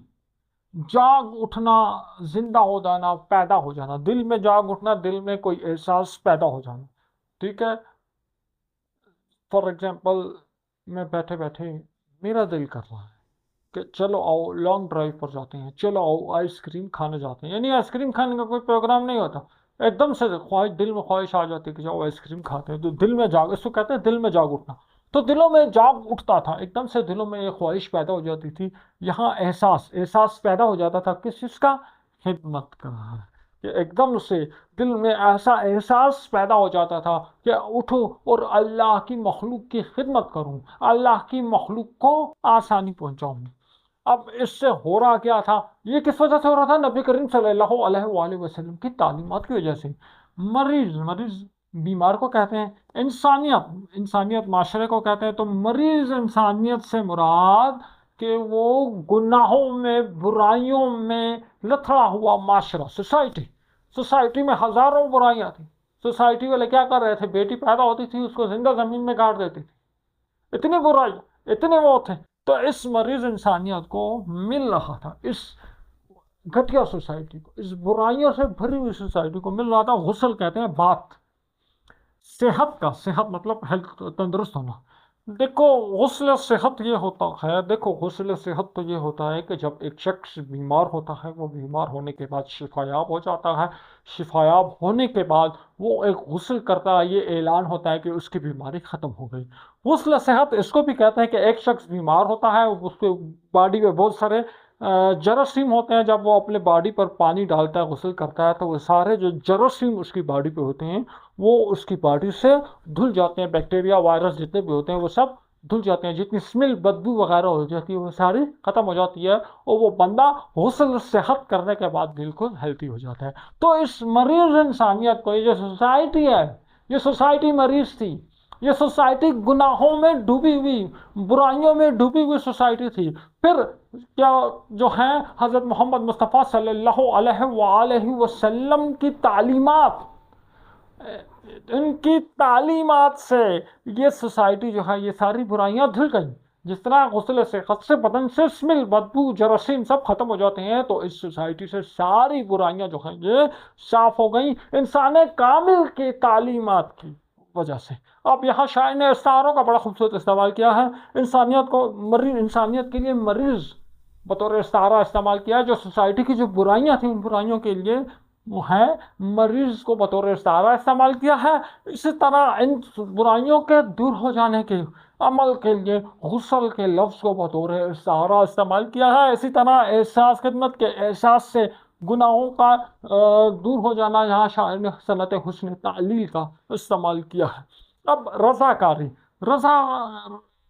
جاگ اٹھنا، زندہ ہو جانا، پیدا ہو جانا۔ دل میں جاگ اٹھنا، دل میں کوئی احساس پیدا ہو جانا، ٹھیک ہے۔ فار ایگزامپل، میں بیٹھے بیٹھے میرا دل کر رہا ہے کہ چلو آؤ لانگ ڈرائیو پر جاتے ہیں، چلو آؤ آئس کریم کھانے جاتے ہیں، یعنی آئس کریم کھانے کا کوئی پروگرام نہیں ہوتا، ایک دم سے خواہش، دل میں خواہش آ جاتی ہے کہ جاؤ آئس کریم کھاتے ہیں، تو دل میں جاگ، اس کو کہتے ہیں دل میں جاگ اٹھنا۔ تو دلوں میں جاگ اٹھتا تھا، ایک دم سے دلوں میں یہ خواہش پیدا ہو جاتی تھی۔ یہاں احساس پیدا ہو جاتا تھا کس چیز کا؟ خدمت کا۔ کہ ایک دم سے دل میں ایسا احساس پیدا ہو جاتا تھا کہ اٹھو اور اللہ کی مخلوق کی خدمت کروں، اللہ کی مخلوق کو آسانی پہنچاؤں۔ اب اس سے ہو رہا کیا تھا؟ یہ کس وجہ سے ہو رہا تھا؟ نبی کریم صلی اللہ علیہ وآلہ وسلم کی تعلیمات کی وجہ سے۔ مریض بیمار کو کہتے ہیں، انسانیت معاشرے کو کہتے ہیں۔ تو مریض انسانیت سے مراد کہ وہ گناہوں میں، برائیوں میں لتھڑا ہوا معاشرہ، سوسائٹی میں ہزاروں برائیاں تھیں۔ سوسائٹی والے کیا کر رہے تھے؟ بیٹی پیدا ہوتی تھی اس کو زندہ زمین میں گاڑ دیتی تھی، اتنی برائی، اتنے وہ تھے۔ تو اس مریض انسانیت کو مل رہا تھا، اس گھٹیا سوسائٹی کو، اس برائیوں سے بھری ہوئی سوسائٹی کو مل رہا تھا۔ غسل کہتے ہیں بات، صحت کا، صحت مطلب ہیلتھ، تندرست ہونا، دیکھو غسل صحت یہ ہوتا ہے، دیکھو غسل صحت تو یہ ہوتا ہے کہ جب ایک شخص بیمار ہوتا ہے، وہ بیمار ہونے کے بعد شفا یاب ہو جاتا ہے، شفا یاب ہونے کے بعد وہ ایک غسل کرتا ہے، یہ اعلان ہوتا ہے کہ اس کی بیماری ختم ہو گئی۔ غسل صحت اس کو بھی کہتے ہیں کہ ایک شخص بیمار ہوتا ہے، اس کے باڈی میں بہت سارے جراثیم ہوتے ہیں، جب وہ اپنے باڈی پر پانی ڈالتا ہے، غسل کرتا ہے، تو وہ سارے جو جراثیم اس کی باڈی پہ ہوتے ہیں وہ اس کی باڈی سے دھل جاتے ہیں، بیکٹیریا وائرس جتنے بھی ہوتے ہیں وہ سب دھل جاتے ہیں، جتنی اسمیل بدبو وغیرہ ہو جاتی ہے وہ ساری ختم ہو جاتی ہے، اور وہ بندہ غسل صحت کرنے کے بعد بالکل ہیلتھی ہو جاتا ہے۔ تو اس مریض انسانیت کو، یہ جو سوسائٹی ہے، یہ سوسائٹی مریض تھی، یہ سوسائٹی گناہوں میں ڈوبی ہوئی، برائیوں میں ڈوبی ہوئی سوسائٹی تھی۔ پھر کیا جو ہیں حضرت محمد مصطفیٰ صلی اللہ علیہ وآلہ وسلم کی تعلیمات، ان کی تعلیمات سے یہ سوسائٹی جو ہے یہ ساری برائیاں دھل گئیں۔ جس طرح غسل صحت سے بدن سے اسمیل بدبو جراثیم سب ختم ہو جاتے ہیں، تو اس سوسائٹی سے ساری برائیاں جو ہیں یہ صاف ہو گئیں انسان کامل کی تعلیمات کی وجہ سے۔ اب یہاں شاعر نے استعاروں کا بڑا خوبصورت استعمال کیا ہے، انسانیت کو مریض، انسانیت کے لیے مریض بطور استعارہ استعمال کیا ہے، جو سوسائٹی کی جو برائیاں تھیں ان برائیوں کے لیے وہ ہے مریض کو بطور استعارہ استعمال کیا ہے۔ اسی طرح ان برائیوں کے دور ہو جانے کے عمل کے لیے غسل کے لفظ کو بطور استعارہ استعمال کیا ہے۔ اسی طرح احساس خدمت کے احساس سے گناہوں کا دور ہو جانا، یہاں شاعر نے صنعت حسن تعلیل کا استعمال کیا ہے۔ اب رضاکاری، رضا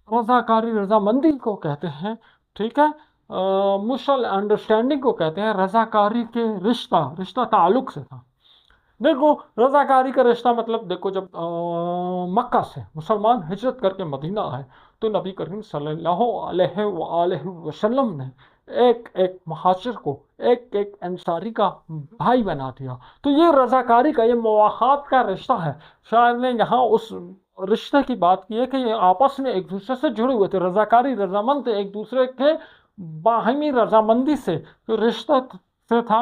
رضاکاری رضامندی کو کہتے ہیں، ٹھیک ہے، مشل انڈرسٹینڈنگ کو کہتے ہیں۔ رضاکاری کے رشتہ تعلق سے تھا۔ دیکھو رضاکاری کا رشتہ مطلب، دیکھو جب مکہ سے مسلمان ہجرت کر کے مدینہ آئے تو نبی کریم صلی اللہ علیہ وآلہ وسلم نے ایک ایک مہاجر کو، ایک ایک انصاری کا بھائی بنا دیا۔ تو یہ رضاکاری کا، یہ مواخات کا رشتہ ہے۔ شاعر نے یہاں اس رشتے کی بات کی ہے کہ یہ آپس میں ایک دوسرے سے جڑے ہوئے تھے، رضاکاری رضامند تھے، ایک دوسرے کے باہمی رضامندی سے رشتہ سے تھا۔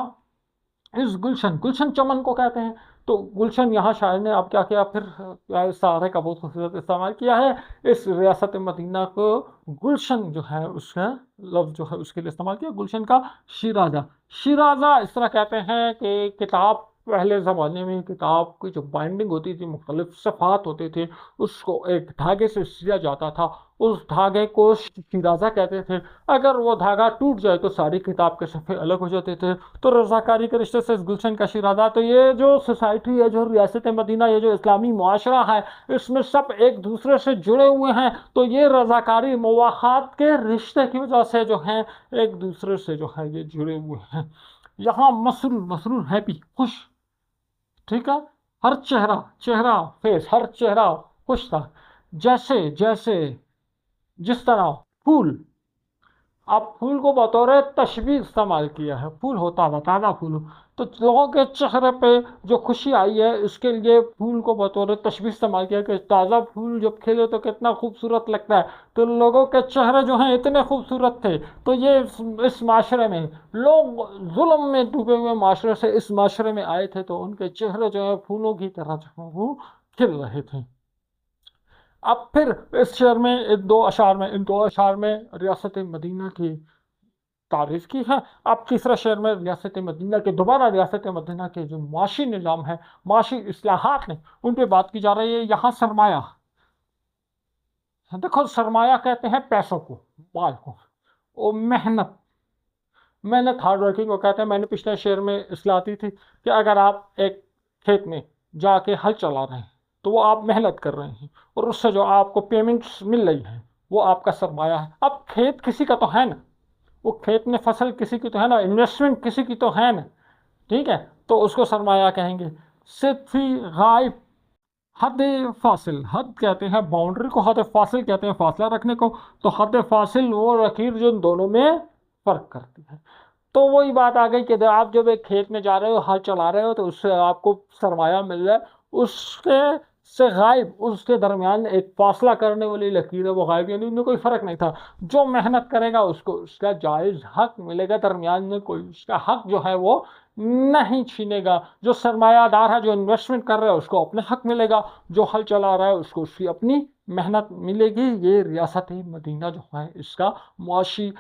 اس گلشن، گلشن چمن کو کہتے ہیں، تو گلشن یہاں شاعر نے اب کیا کیا، پھر سارے کا بہت خوبصورت استعمال کیا ہے۔ اس ریاست مدینہ کو گلشن جو ہے اس کا لفظ جو ہے اس کے لیے استعمال کیا، گلشن کا شیرازہ۔ شیرازہ اس طرح کہتے ہیں کہ کتاب، پہلے زمانے میں کتاب کی جو بائنڈنگ ہوتی تھی، مختلف صفحات ہوتے تھے، اس کو ایک دھاگے سے سیا جاتا تھا، اس دھاگے کو شیرازہ کہتے تھے۔ اگر وہ دھاگا ٹوٹ جائے تو ساری کتاب کے صفحے الگ ہو جاتے تھے۔ تو رضاکاری کے رشتے سے گلشن کا شیرازہ۔ تو یہ جو سوسائٹی ہے، جو ریاست مدینہ، یہ جو اسلامی معاشرہ ہے، اس میں سب ایک دوسرے سے جڑے ہوئے ہیں، تو یہ رضاکاری مواخات کے رشتے کی وجہ سے جو ہیں ایک دوسرے سے جو ہے یہ جڑے ہوئے ہیں۔ یہاں مسرور، مسرور ہیپی، خوش، ٹھیک ہے، ہر چہرہ فیس، ہر چہرہ خوش تھا، جیسے جیسے جس طرح پھول۔ اب پھول کو بطور تشبیہ استعمال کیا ہے، پھول ہوتا تھا، تازہ پھول، تو لوگوں کے چہرے پہ جو خوشی آئی ہے اس کے لیے پھول کو بطور تشبیہ استعمال کیا کہ تازہ پھول جب کھلے تو کتنا خوبصورت لگتا ہے، تو لوگوں کے چہرے جو ہیں اتنے خوبصورت تھے۔ تو یہ اس معاشرے میں لوگ ظلم میں ڈوبے ہوئے معاشرے سے اس معاشرے میں آئے تھے، تو ان کے چہرے جو ہے پھولوں کی طرح جو ہے وہ کھل رہے تھے۔ اب پھر اس شعر میں ان دو اشعار میں ریاست مدینہ کی تعریف کی ہے۔ اب تیسرا شعر میں ریاست مدینہ کے، دوبارہ ریاست مدینہ کے جو معاشی نظام ہے، معاشی اصلاحات ہیں، ان پہ بات کی جا رہی ہے۔ یہاں سرمایہ، دیکھو سرمایہ کہتے ہیں پیسوں کو، مال کو، اور محنت ہارڈ ورکنگ کو کہتے ہیں۔ میں نے پچھلے شعر میں اصلاح دی تھی کہ اگر آپ ایک کھیت میں جا کے ہل چلا رہے ہیں تو وہ آپ محنت کر رہے ہیں، اور اس سے جو آپ کو پیمنٹس مل رہی ہیں وہ آپ کا سرمایہ ہے۔ اب کھیت کسی کا تو ہے نا، وہ کھیت میں فصل کسی کی تو ہے نا، انویسٹمنٹ کسی کی تو ہے نا، ٹھیک ہے، تو اس کو سرمایہ کہیں گے۔ صفی غائب، حد فاصل، حد کہتے ہیں باؤنڈری کو، حد فاصل کہتے ہیں فاصلہ رکھنے کو، تو حد فاصل وہ لکیر جو ان دونوں میں فرق کرتی ہے۔ تو وہی بات آ گئی کہ آپ جب ایک کھیت میں جا رہے ہو، ہل چلا رہے ہو، تو اس سے آپ کو سرمایہ مل رہا ہے، اس کے سے غائب، اس کے درمیان ایک فاصلہ کرنے والی لکیر ہے، وہ غائب، یعنی ان میں کوئی فرق نہیں تھا۔ جو محنت کرے گا اس کو اس کا جائز حق ملے گا، درمیان میں کوئی اس کا حق جو ہے وہ نہیں چھینے گا۔ جو سرمایہ دار ہے، جو انویسٹمنٹ کر رہا ہے، اس کو اپنا حق ملے گا، جو حل چلا رہا ہے اس کو اس کی اپنی محنت ملے گی۔ یہ ریاست مدینہ جو ہے اس کا معاشی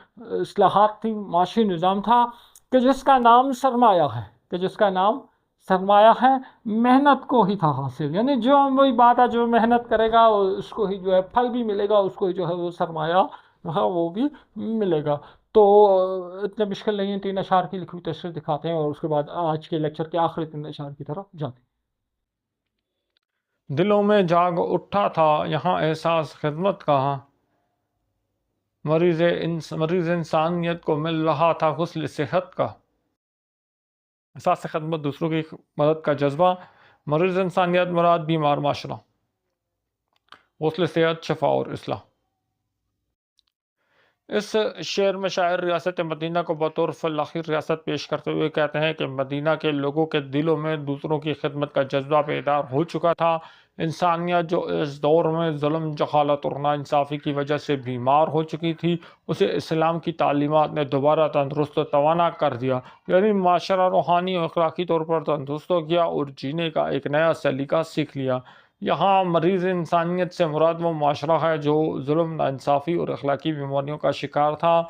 اصلاحات تھی، معاشی نظام تھا کہ جس کا نام سرمایہ ہے، کہ جس کا نام سرمایہ ہے، محنت کو ہی تھا حاصل، یعنی جو وہی بات ہے، جو محنت کرے گا اس کو ہی جو ہے پھل بھی ملے گا، اس کو ہی جو ہے وہ سرمایہ وہ بھی ملے گا۔ تو اتنے مشکل نہیں ہے، 3 اشعار کی لکھی ہوئی تشریح دکھاتے ہیں اور اس کے بعد آج کے لیکچر کے آخری 3 اشعار کی طرف جاتے ہیں۔ دلوں میں جاگ اٹھا تھا یہاں احساس خدمت کا، مریض انسانیت کو مل رہا تھا غسل صحت کا۔ احساس خدمت، دوسروں کی مدد کا جذبہ، مریض انسانیت مراد بیمار معاشرہ، غسل صحت شفا اور اصلاح۔ اس شعر میں شاعر ریاست مدینہ کو بطور فلاحی ریاست پیش کرتے ہوئے کہتے ہیں کہ مدینہ کے لوگوں کے دلوں میں دوسروں کی خدمت کا جذبہ بیدار ہو چکا تھا۔ انسانیت جو اس دور میں ظلم، جہالت اور ناانصافی کی وجہ سے بیمار ہو چکی تھی، اسے اسلام کی تعلیمات نے دوبارہ تندرست و توانا کر دیا، یعنی معاشرہ روحانی اور اخلاقی طور پر تندرست ہو گیا اور جینے کا ایک نیا سلیقہ سیکھ لیا۔ یہاں مریض انسانیت سے مراد وہ معاشرہ ہے جو ظلم، ناانصافی اور اخلاقی بیماریوں کا شکار تھا۔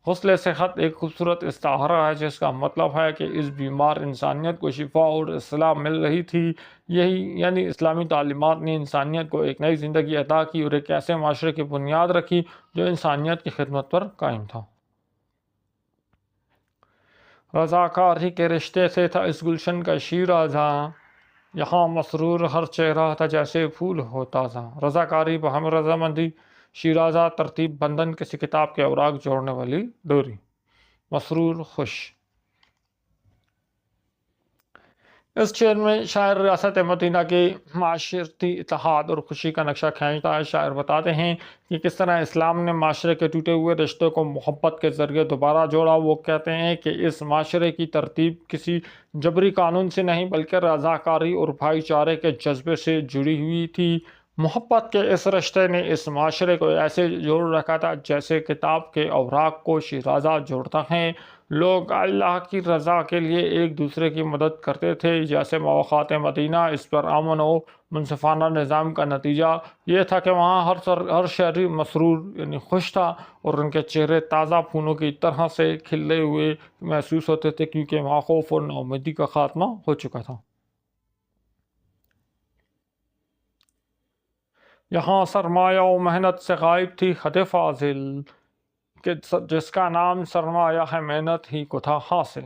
غسل صحت ایک خوبصورت استعارہ ہے جس کا مطلب ہے کہ اس بیمار انسانیت کو شفا اور اصلاح مل رہی تھی، یعنی اسلامی تعلیمات نے انسانیت کو ایک نئی زندگی عطا کی اور ایک ایسے معاشرے کی بنیاد رکھی جو انسانیت کی خدمت پر قائم تھا۔ رضاکاری کے رشتے سے تھا اس گلشن کا شیرازہ، یہاں مسرور ہر چہرہ تھا جیسے پھول ہوتا تھا۔ رضاکاری، باہم رضامندی، شیرازہ ترتیب بندھن، کسی کتاب کے اوراق جوڑنے والی ڈوری، مسرور خوش۔ اس شعر میں شاعر ریاست مدینہ کے معاشرتی اتحاد اور خوشی کا نقشہ کھینچتا ہے۔ شاعر بتاتے ہیں کہ کس طرح اسلام نے معاشرے کے ٹوٹے ہوئے رشتوں کو محبت کے ذریعے دوبارہ جوڑا۔ وہ کہتے ہیں کہ اس معاشرے کی ترتیب کسی جبری قانون سے نہیں بلکہ رضاکاری اور بھائی چارے کے جذبے سے جڑی ہوئی تھی۔ محبت کے اس رشتے نے اس معاشرے کو ایسے جوڑ رکھا تھا جیسے کتاب کے اوراق کو شیرازہ جوڑتا ہے۔ لوگ اللہ کی رضا کے لیے ایک دوسرے کی مدد کرتے تھے، جیسے مواخات مدینہ۔ اس پر امن و منصفانہ نظام کا نتیجہ یہ تھا کہ وہاں ہر شہری مسرور یعنی خوش تھا اور ان کے چہرے تازہ پھولوں کی طرح سے کھلے ہوئے محسوس ہوتے تھے، کیونکہ وہاں خوف اور ناامیدی کا خاتمہ ہو چکا تھا۔ یہاں سرمایہ و محنت سے غائب تھی خط فاضل، کہ جس کا نام سرمایہ ہے محنت ہی کو تھا حاصل۔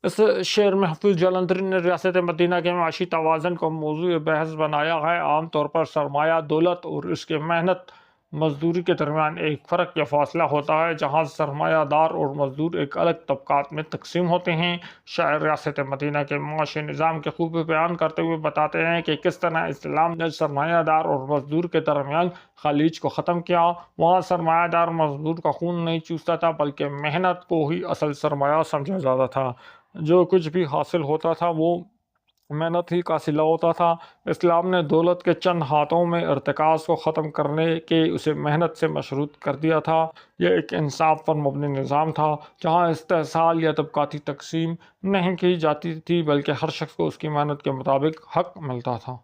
اس شعر میں حافظ جلندھری نے ریاست مدینہ کے معاشی توازن کو موضوع بحث بنایا ہے۔ عام طور پر سرمایہ دولت اور اس کے محنت مزدوری کے درمیان ایک فرق یا فاصلہ ہوتا ہے، جہاں سرمایہ دار اور مزدور ایک الگ طبقات میں تقسیم ہوتے ہیں۔ شاعر ریاست مدینہ کے معاشی نظام کے خوب بیان کرتے ہوئے بتاتے ہیں کہ کس طرح اسلام نے سرمایہ دار اور مزدور کے درمیان خلیج کو ختم کیا۔ وہاں سرمایہ دار مزدور کا خون نہیں چوستا تھا بلکہ محنت کو ہی اصل سرمایہ سمجھا جاتا تھا۔ جو کچھ بھی حاصل ہوتا تھا وہ محنت ہی کا صلہ ہوتا تھا۔ اسلام نے دولت کے چند ہاتھوں میں ارتکاز کو ختم کرنے کے اسے محنت سے مشروط کر دیا تھا۔ یہ ایک انصاف پر مبنی نظام تھا جہاں استحصال یا طبقاتی تقسیم نہیں کی جاتی تھی بلکہ ہر شخص کو اس کی محنت کے مطابق حق ملتا تھا۔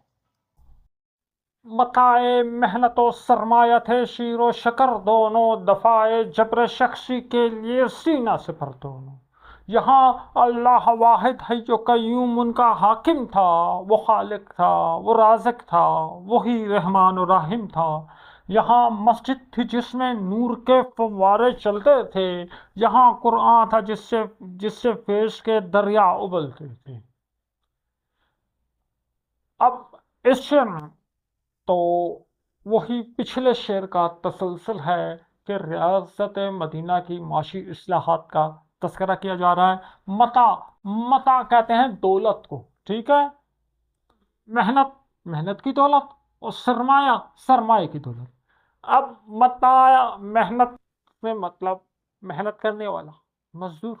متاع محنت و سرمایہ تھے شیر و شکر دونوں، دفاع جبر شخصی کے لیے سینہ سپر دونوں۔ یہاں اللہ واحد حی و قیوم ان کا حاکم تھا، وہ خالق تھا، وہ رازق تھا، وہی رحمان و رحیم تھا۔ یہاں مسجد تھی جس میں نور کے فوارے چلتے تھے، یہاں قرآن تھا جس سے فیض کے دریا ابلتے تھے۔ اب اس شعر میں تو وہی پچھلے شعر کا تسلسل ہے کہ ریاست مدینہ کی معاشی اصلاحات کا تذکرہ کیا جا رہا ہے۔ متا کہتے ہیں دولت کو، ٹھیک ہے، محنت کی دولت، اور سرمایہ کی دولت۔ اب محنت سے مطلب محنت کرنے والا مزدور،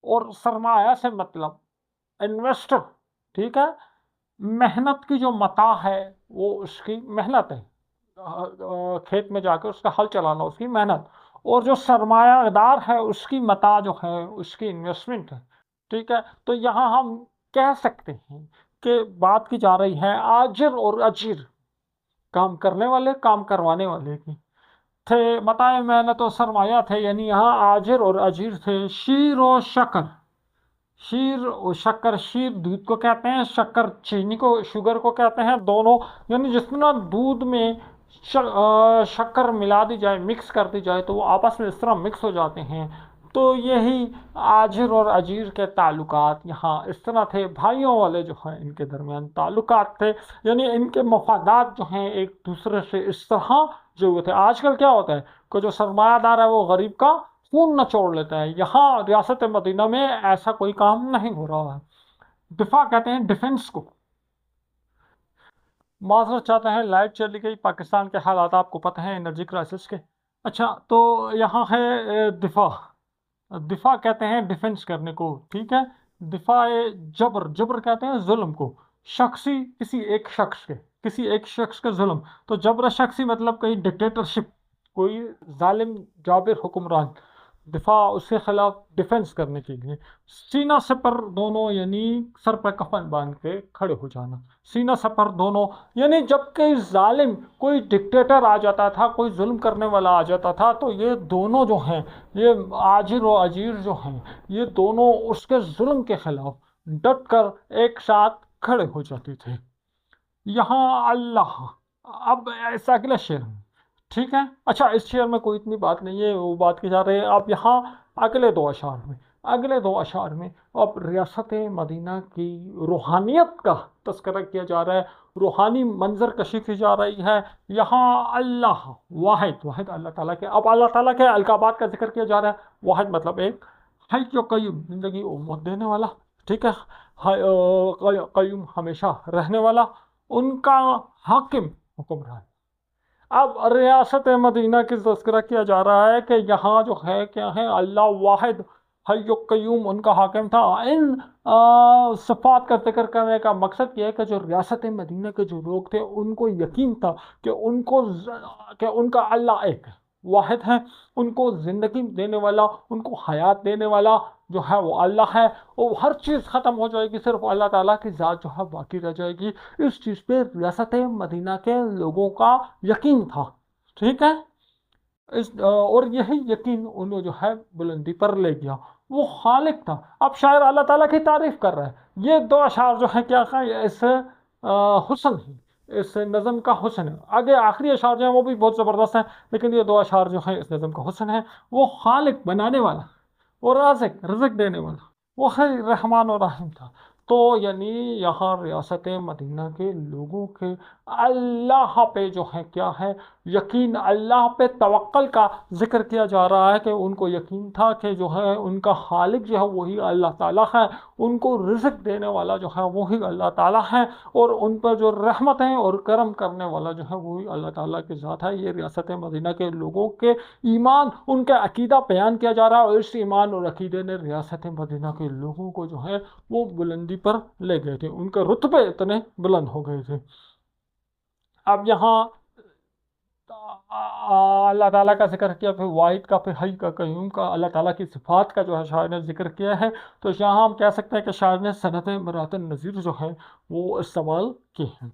اور سرمایہ سے مطلب انویسٹر، ٹھیک ہے، محنت کی جو متاع ہے وہ اس کی محنت ہے، کھیت میں جا کے اس کا ہل چلانا اس کی محنت، اور جو سرمایہ دار ہے اس کی متاع جو ہے اس کی انویسٹمنٹ ہے، ٹھیک ہے۔ تو یہاں ہم کہہ سکتے ہیں کہ بات کی جا رہی ہے آجر اور اجیر، کام کرنے والے کام کروانے والے کی تھے، متاع محنت و سرمایہ تھے، یعنی یہاں آجر اور اجیر تھے، شیر و شکر، شیر و شکر، شیر دودھ کو کہتے ہیں، شکر چینی کو، شوگر کو کہتے ہیں، دونوں، یعنی جس طرح دودھ میں شکر ملا دی جائے، مکس کر دی جائے تو وہ آپس میں اس طرح مکس ہو جاتے ہیں، تو یہی آجر اور اجیر کے تعلقات یہاں اس طرح تھے، بھائیوں والے جو ہیں ان کے درمیان تعلقات تھے، یعنی ان کے مفادات جو ہیں ایک دوسرے سے اس طرح جو ہوئے تھے۔ آج کل کیا ہوتا ہے کہ جو سرمایہ دار ہے وہ غریب کا خون نچوڑ لیتا ہے، یہاں ریاست مدینہ میں ایسا کوئی کام نہیں ہو رہا ہے۔ دفاع کہتے ہیں ڈیفنس کو۔ معذرت چاہتے ہیں، لائٹ چلی گئی، پاکستان کے حالات آپ کو پتہ ہیں انرجی کرائسس کے۔ اچھا، تو یہاں ہے دفاع، دفاع کہتے ہیں ڈیفنس کرنے کو، ٹھیک ہے۔ دفاع جبر، جبر کہتے ہیں ظلم کو، شخصی، کسی ایک شخص کے ظلم، تو جبر شخصی مطلب کوئی ڈکٹیٹرشپ، کوئی ظالم جابر حکمران، دفاع اس کے خلاف ڈیفنس کرنے کے لیے۔ سینہ سپر دونوں، یعنی سر پہ کفن باندھ کے کھڑے ہو جانا، سینہ سپر دونوں، یعنی جب کوئی ظالم، کوئی ڈکٹیٹر آ جاتا تھا، کوئی ظلم کرنے والا آ جاتا تھا، تو یہ دونوں جو ہیں، یہ آجر و اجیر جو ہیں، یہ دونوں اس کے ظلم کے خلاف ڈٹ کر ایک ساتھ کھڑے ہو جاتے تھے۔ یہاں اللہ، اب ایسا اگلا شعر ہے، ٹھیک ہے۔ اچھا، اس شعر میں کوئی اتنی بات نہیں ہے، وہ بات کی جا رہی ہے اب یہاں اگلے دو اشعار میں اب ریاست مدینہ کی روحانیت کا تذکرہ کیا جا رہا ہے، روحانی منظر کشی کی جا رہی ہے۔ یہاں اللہ واحد، واحد اللہ تعالیٰ کے، اب اللہ تعالیٰ کے القابات کا ذکر کیا جا رہا ہے۔ واحد مطلب ایک، حی جو قیوم، زندگی و موت دینے والا، ٹھیک ہے، قیوم ہمیشہ رہنے والا، ان کا حاکم، حکمران۔ اب ریاست مدینہ کی تذکرہ کیا جا رہا ہے کہ یہاں جو ہے کیا ہے، اللہ واحد، حی قیوم ان کا حاکم تھا۔ ان صفات کا ذکر کرنے کا مقصد یہ ہے کہ جو ریاست مدینہ کے جو لوگ تھے ان کو یقین تھا کہ ان کا اللہ ایک واحد ہے، ان کو زندگی دینے والا، ان کو حیات دینے والا جو ہے وہ اللہ ہے، اور ہر چیز ختم ہو جائے گی، صرف اللہ تعالیٰ کی ذات جو ہے باقی رہ جائے گی۔ اس چیز پہ ریاست مدینہ کے لوگوں کا یقین تھا، ٹھیک ہے، اور یہی یقین انہوں جو ہے بلندی پر لے گیا۔ وہ خالق تھا۔ اب شاعر اللہ تعالیٰ کی تعریف کر رہا ہے، یہ دو اشعار جو ہیں کیا ہے، اس حسن ہے، اس نظم کا حسن ہے۔ آگے آخری اشعار جو ہیں وہ بھی بہت زبردست ہیں، لیکن یہ دو اشعار جو ہیں اس نظم کا حسن ہے۔ وہ خالق، بنانے والا، وہ رازق، رزق دینے والا، وہ خیر رحمان و رحیم تھا۔ تو یعنی یہاں ریاست مدینہ کے لوگوں کے اللہ پہ جو ہے کیا ہے، یقین، اللہ پہ توکل کا ذکر کیا جا رہا ہے کہ ان کو یقین تھا کہ جو ہے ان کا خالق جو ہے وہی اللہ تعالیٰ ہے، ان کو رزق دینے والا جو ہے وہی اللہ تعالیٰ ہے، اور ان پر جو رحمتیں اور کرم کرنے والا جو ہے وہی اللہ تعالیٰ کی ذات ہے۔ یہ ریاست مدینہ کے لوگوں کے ایمان، ان کا عقیدہ بیان کیا جا رہا ہے، اور اس ایمان اور عقیدے نے ریاست مدینہ کے لوگوں کو جو ہے وہ بلندی پر لے گئے تھے، ان کے رتبے اتنے بلند ہو گئے تھے۔ اب یہاں اللہ تعالیٰ کا ذکر کیا، پھر واحد کا، پھر حی کا، قیوم کا، اللہ تعالیٰ کی صفات کا جو ہے شاعر نے ذکر کیا ہے، تو یہاں ہم کہہ سکتے ہیں کہ شاعر نے صنعت مرات النظیر جو ہے وہ استعمال کی ہے۔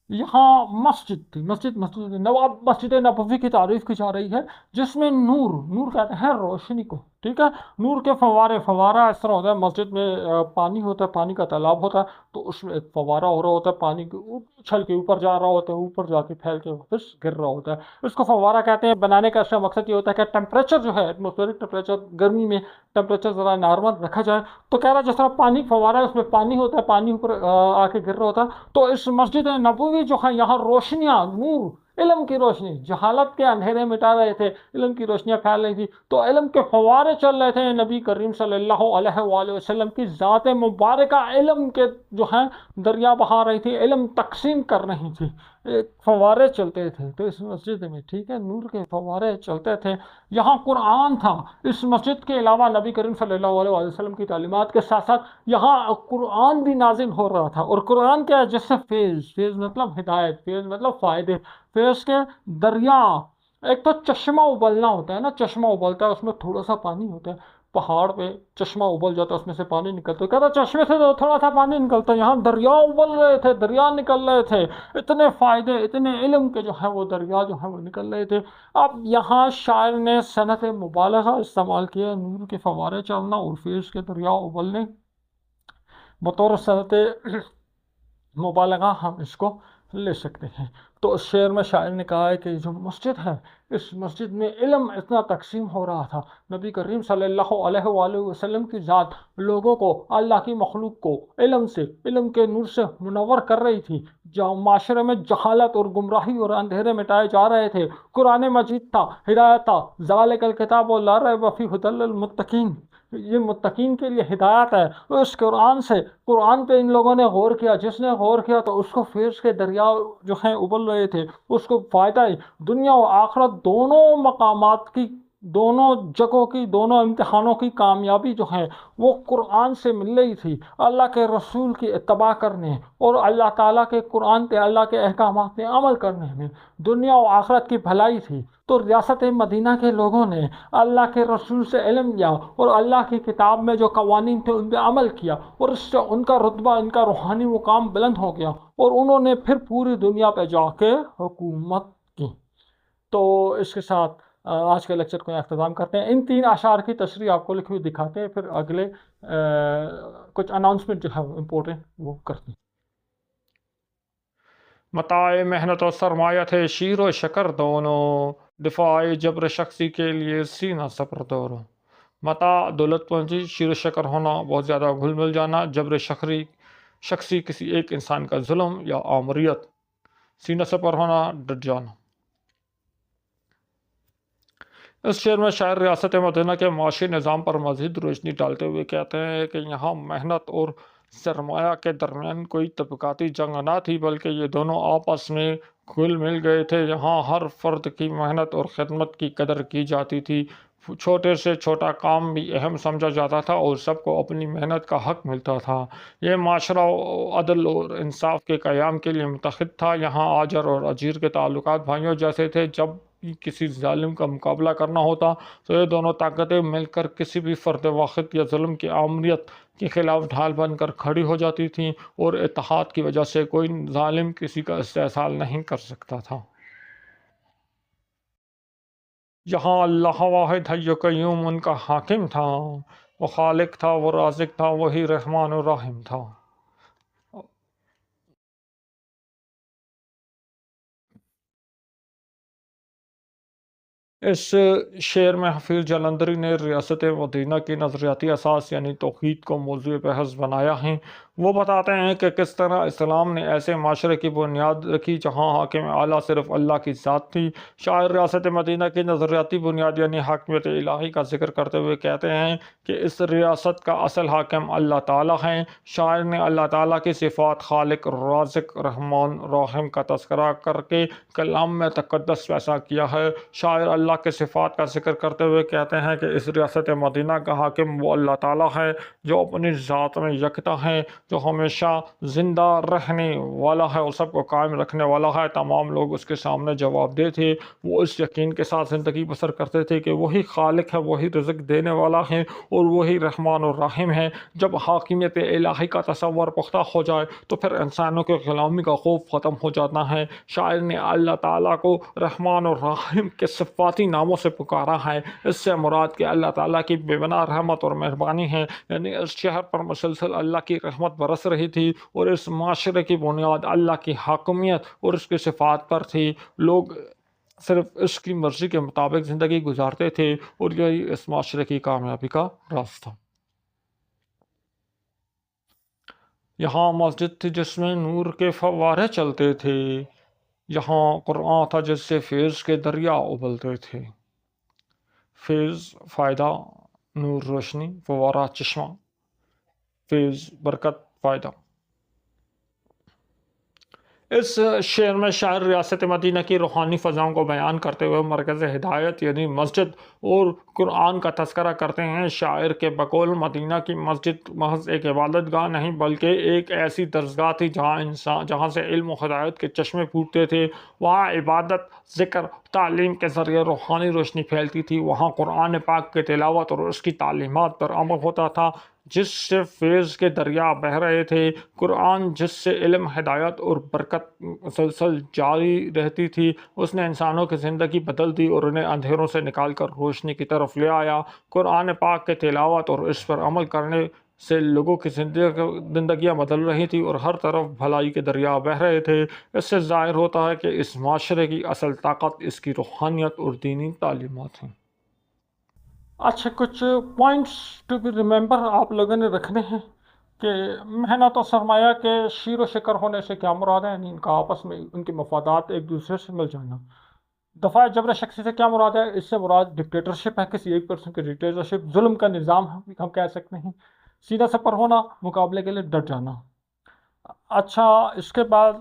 یہاں مسجد تھی، مسجد مسجد نبوی کی تعریف کی جا رہی ہے، جس میں نور، نور کہتے ہیں روشنی کو، ٹھیک ہے، نور کے فوارے، فوارہ اس طرح ہوتا ہے، مسجد میں پانی ہوتا ہے، پانی کا تالاب ہوتا ہے، تو اس میں ایک فوارہ ہو رہا ہوتا ہے، پانی کے اچھل کے اوپر جا رہا ہوتا ہے، اوپر جا کے پھیل کے واپس گر رہا ہوتا ہے، اس کو فوارہ کہتے ہیں۔ بنانے کا اس کا مقصد یہ ہوتا ہے کہ ٹیمپریچر جو ہے، ایٹماسفیئرک ٹیمپریچر، گرمی میں ٹیمپریچر ذرا نارمل رکھا جائے، تو کہہ رہا ہے جس طرح پانی فوارہ ہے اس میں پانی ہوتا ہے، پانی اوپر آ کے گر رہا ہوتا ہے، تو اس مسجد نبوی جو ہے یہاں روشنیاں، نور، علم کی روشنی، جہالت کے اندھیرے مٹا رہے تھے، علم کی روشنیاں پھیل رہی تھی، تو علم کے فوارے چل رہے تھے، نبی کریم صلی اللہ علیہ وآلہ وسلم کی ذات مبارکہ علم کے جو ہیں دریا بہا رہی تھی، علم تقسیم کر رہی تھی، ایک فوارے چلتے تھے، تو اس مسجد میں ٹھیک ہے نور کے فوارے چلتے تھے، یہاں قرآن تھا، اس مسجد کے علاوہ نبی کریم صلی اللہ علیہ وسلم کی تعلیمات کے ساتھ ساتھ یہاں قرآن بھی نازل ہو رہا تھا، اور قرآن کیا ہے جس سے فیض مطلب ہدایت، فیض مطلب فائدے، فیض کے دریا، ایک تو چشمہ ابلنا ہوتا ہے نا، چشمہ ابلتا ہے اس میں تھوڑا سا پانی ہوتا ہے، پہاڑ پہ چشمہ ابل جاتا ہے اس میں سے پانی نکلتا ہے، کہتا چشمے سے تو تھوڑا سا پانی نکلتا ہے، یہاں دریا ابل رہے تھے، دریا نکل رہے تھے، اتنے فائدے اتنے علم کے جو ہے وہ دریا جو ہے وہ نکل رہے تھے۔ اب یہاں شاعر نے صنعت مبالغہ استعمال کیا، نور کے فوارے چلنا اور فیض کے دریا ابلنے، بطور صنعت مبالغہ ہم اس کو لے سکتے ہیں۔ تو اس شعر میں شاعر نے کہا ہے کہ جو مسجد ہے، اس مسجد میں علم اتنا تقسیم ہو رہا تھا، نبی کریم صلی اللہ علیہ وآلہ وسلم کی ذات لوگوں کو، اللہ کی مخلوق کو علم سے، علم کے نور سے منور کر رہی تھی، جہاں معاشرے میں جہالت اور گمراہی اور اندھیرے مٹائے جا رہے تھے، قرآن مجید تھا، ہدایت تھا، ذالک الکتاب لا ریب فیہ ھدی للمتقین، یہ متقین کے لیے ہدایت ہے۔ اس قرآن سے، قرآن پہ ان لوگوں نے غور کیا، جس نے غور کیا تو اس کو فیض کے دریا جو ہیں ابل رہے تھے، اس کو فائدہ ہے دنیا و آخرت دونوں مقامات کی، دونوں جگہوں کی، دونوں امتحانوں کی کامیابی جو ہے وہ قرآن سے مل رہی تھی، اللہ کے رسول کی اتباع کرنے اور اللہ تعالیٰ کے قرآن پہ، اللہ کے احکامات پہ عمل کرنے میں دنیا و آخرت کی بھلائی تھی۔ تو ریاست مدینہ کے لوگوں نے اللہ کے رسول سے علم لیا اور اللہ کی کتاب میں جو قوانین تھے ان پہ عمل کیا، اور اس سے ان کا رتبہ، ان کا روحانی مقام بلند ہو گیا، اور انہوں نے پھر پوری دنیا پہ جا کے حکومت کی۔ تو اس کے ساتھ آج کے لیکچر کو اختتام کرتے ہیں، ان 3 اشعار کی تشریح آپ کو لکھی ہوئی دکھاتے ہیں، پھر اگلے کچھ اناؤنسمنٹ جو ہے امپورٹنٹ وہ کرتے ہیں۔ متاع محنت و سرمایہ تھے شیر و شکر دونوں، دفاع جبر شخصی کے لیے سینہ سپر دوروں۔ متاع دولت پونجی، شیر و شکر ہونا بہت زیادہ گھل مل جانا، جبر شخصی کسی ایک انسان کا ظلم یا آمریت، سینہ سپر ہونا ڈٹ جانا۔ اس شعر میں شاعر ریاست مدینہ کے معاشی نظام پر مزید روشنی ڈالتے ہوئے کہتے ہیں کہ یہاں محنت اور سرمایہ کے درمیان کوئی طبقاتی جنگ نہ تھی، بلکہ یہ دونوں آپس میں گھل مل گئے تھے۔ یہاں ہر فرد کی محنت اور خدمت کی قدر کی جاتی تھی، چھوٹے سے چھوٹا کام بھی اہم سمجھا جاتا تھا اور سب کو اپنی محنت کا حق ملتا تھا۔ یہ معاشرہ عدل اور انصاف کے قیام کے لیے متحد تھا۔ یہاں آجر اور اجیر کے تعلقات بھائیوں جیسے تھے، جب بھی کسی ظالم کا مقابلہ کرنا ہوتا تو یہ دونوں طاقتیں مل کر کسی بھی فرد واحد یا ظلم کی آمریت کے خلاف ڈھال بن کر کھڑی ہو جاتی تھیں، اور اتحاد کی وجہ سے کوئی ظالم کسی کا استحصال نہیں کر سکتا تھا۔ یہاں اللہ واحد حی و قیوم ان کا حاکم تھا، وہ خالق تھا، وہ رازق تھا، وہی رحمان و رحیم تھا۔ اس شعر میں حفیظ جلندری نے ریاست مدینہ کی نظریاتی اساس یعنی توحید کو موضوع بحث بنایا ہے۔ وہ بتاتے ہیں کہ کس طرح اسلام نے ایسے معاشرے کی بنیاد رکھی جہاں حاکم اعلیٰ صرف اللہ کی ذات تھی۔ شاعر ریاست مدینہ کی نظریاتی بنیاد یعنی حاکمیت الہی کا ذکر کرتے ہوئے کہتے ہیں کہ اس ریاست کا اصل حاکم اللہ تعالیٰ ہیں۔ شاعر نے اللہ تعالیٰ کی صفات خالق، رازق، رحمان، رحیم کا تذکرہ کر کے کلام میں تقدس پیدا کیا ہے۔ شاعر اللہ کے صفات کا ذکر کرتے ہوئے کہتے ہیں کہ اس ریاست مدینہ کا حاکم وہ اللہ تعالیٰ ہے جو اپنی ذات میں یکتا ہے، جو ہمیشہ زندہ رہنے والا ہے اور سب کو قائم رکھنے والا ہے۔ تمام لوگ اس کے سامنے جواب دہ تھے، وہ اس یقین کے ساتھ زندگی بسر کرتے تھے کہ وہی خالق ہے، وہی رزق دینے والا ہے اور وہی رحمان اور رحیم ہے۔ جب حاکمیت الہی کا تصور پختہ ہو جائے تو پھر انسانوں کے غلامی کا خوف ختم ہو جاتا ہے۔ شاعر نے اللہ تعالیٰ کو رحمان اور رحیم کے صفاتی ناموں سے پکارا ہے۔ اس سے مراد کہ اللہ تعالیٰ کی بے پناہ رحمت اور مہربانی ہے، یعنی اس شہر پر مسلسل اللہ کی رحمت برس رہی تھی اور اس معاشرے کی بنیاد اللہ کی حاکمیت اور اس کی صفات پر تھی۔ لوگ صرف اس کی مرضی کے مطابق زندگی گزارتے تھے اور یہی اس معاشرے کی کامیابی کا راز تھا۔ یہاں مسجد تھی جس میں نور کے فوارے چلتے تھے، یہاں قرآن تھا جس سے فیض کے دریا ابلتے تھے۔ فیض فائدہ، نور روشنی، فوارہ چشمہ، فیض برکت، فائدہ۔ اس شعر میں شاعر ریاست مدینہ کی روحانی فضاؤں کو بیان کرتے ہوئے مرکز ہدایت یعنی مسجد اور قرآن کا تذکرہ کرتے ہیں۔ شاعر کے بقول مدینہ کی مسجد محض ایک عبادت گاہ نہیں بلکہ ایک ایسی درسگاہ تھی جہاں سے علم و ہدایت کے چشمے پھوٹتے تھے۔ وہاں عبادت، ذکر، تعلیم کے ذریعے روحانی روشنی پھیلتی تھی۔ وہاں قرآن پاک کی تلاوت اور اس کی تعلیمات پر عمل ہوتا تھا، جس سے فیض کے دریا بہہ رہے تھے۔ قرآن جس سے علم، ہدایت اور برکت مسلسل جاری رہتی تھی، اس نے انسانوں کی زندگی بدل دی اور انہیں اندھیروں سے نکال کر روشنی کی طرف لے آیا۔ قرآن پاک کے تلاوت اور اس پر عمل کرنے سے لوگوں کی زندگیاں بدل رہی تھی اور ہر طرف بھلائی کے دریا بہہ رہے تھے۔ اس سے ظاہر ہوتا ہے کہ اس معاشرے کی اصل طاقت اس کی روحانیت اور دینی تعلیمات ہیں۔ اچھا، کچھ پوائنٹس ٹو بی ریممبر آپ لوگوں نے رکھنے ہیں کہ محنت اور سرمایہ کے شیر و شکر ہونے سے کیا مراد ہے، یعنی ان کا آپس میں ان کے مفادات ایک دوسرے سے مل جانا۔ دفاع جبر شخصی سے کیا مراد ہے، اس سے مراد ڈکٹیٹرشپ ہے، کسی ایک پرسن کی ڈکٹیٹرشپ، ظلم کا نظام ہم کہہ سکتے ہیں۔ سیدھا سپر ہونا، مقابلے کے لیے ڈٹ جانا۔ اچھا، اس کے بعد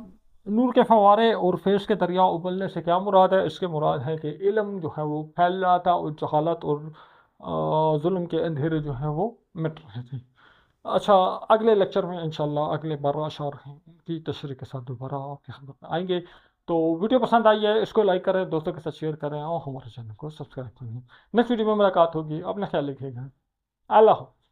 نور کے فوارے اور فیض کے دریا ابلنے سے کیا مراد ہے، اس کے مراد ہے کہ علم جو ہے وہ پھیل رہا تھا اور جہالت اور ظلم کے اندھیرے جو ہیں وہ مٹ رہے تھے۔ اچھا، اگلے لیکچر میں انشاءاللہ اگلے 12 اشعار ہیں کی تشریح کے ساتھ دوبارہ آپ کی خدمت میں آئیں گے۔ تو ویڈیو پسند آئی ہے اس کو لائک کریں، دوستوں کے ساتھ شیئر کریں اور ہمارے چینل کو سبسکرائب کریں۔ نیکسٹ ویڈیو میں ملاقات ہوگی، اپنا خیال رکھیے گا۔ اللہ حافظ۔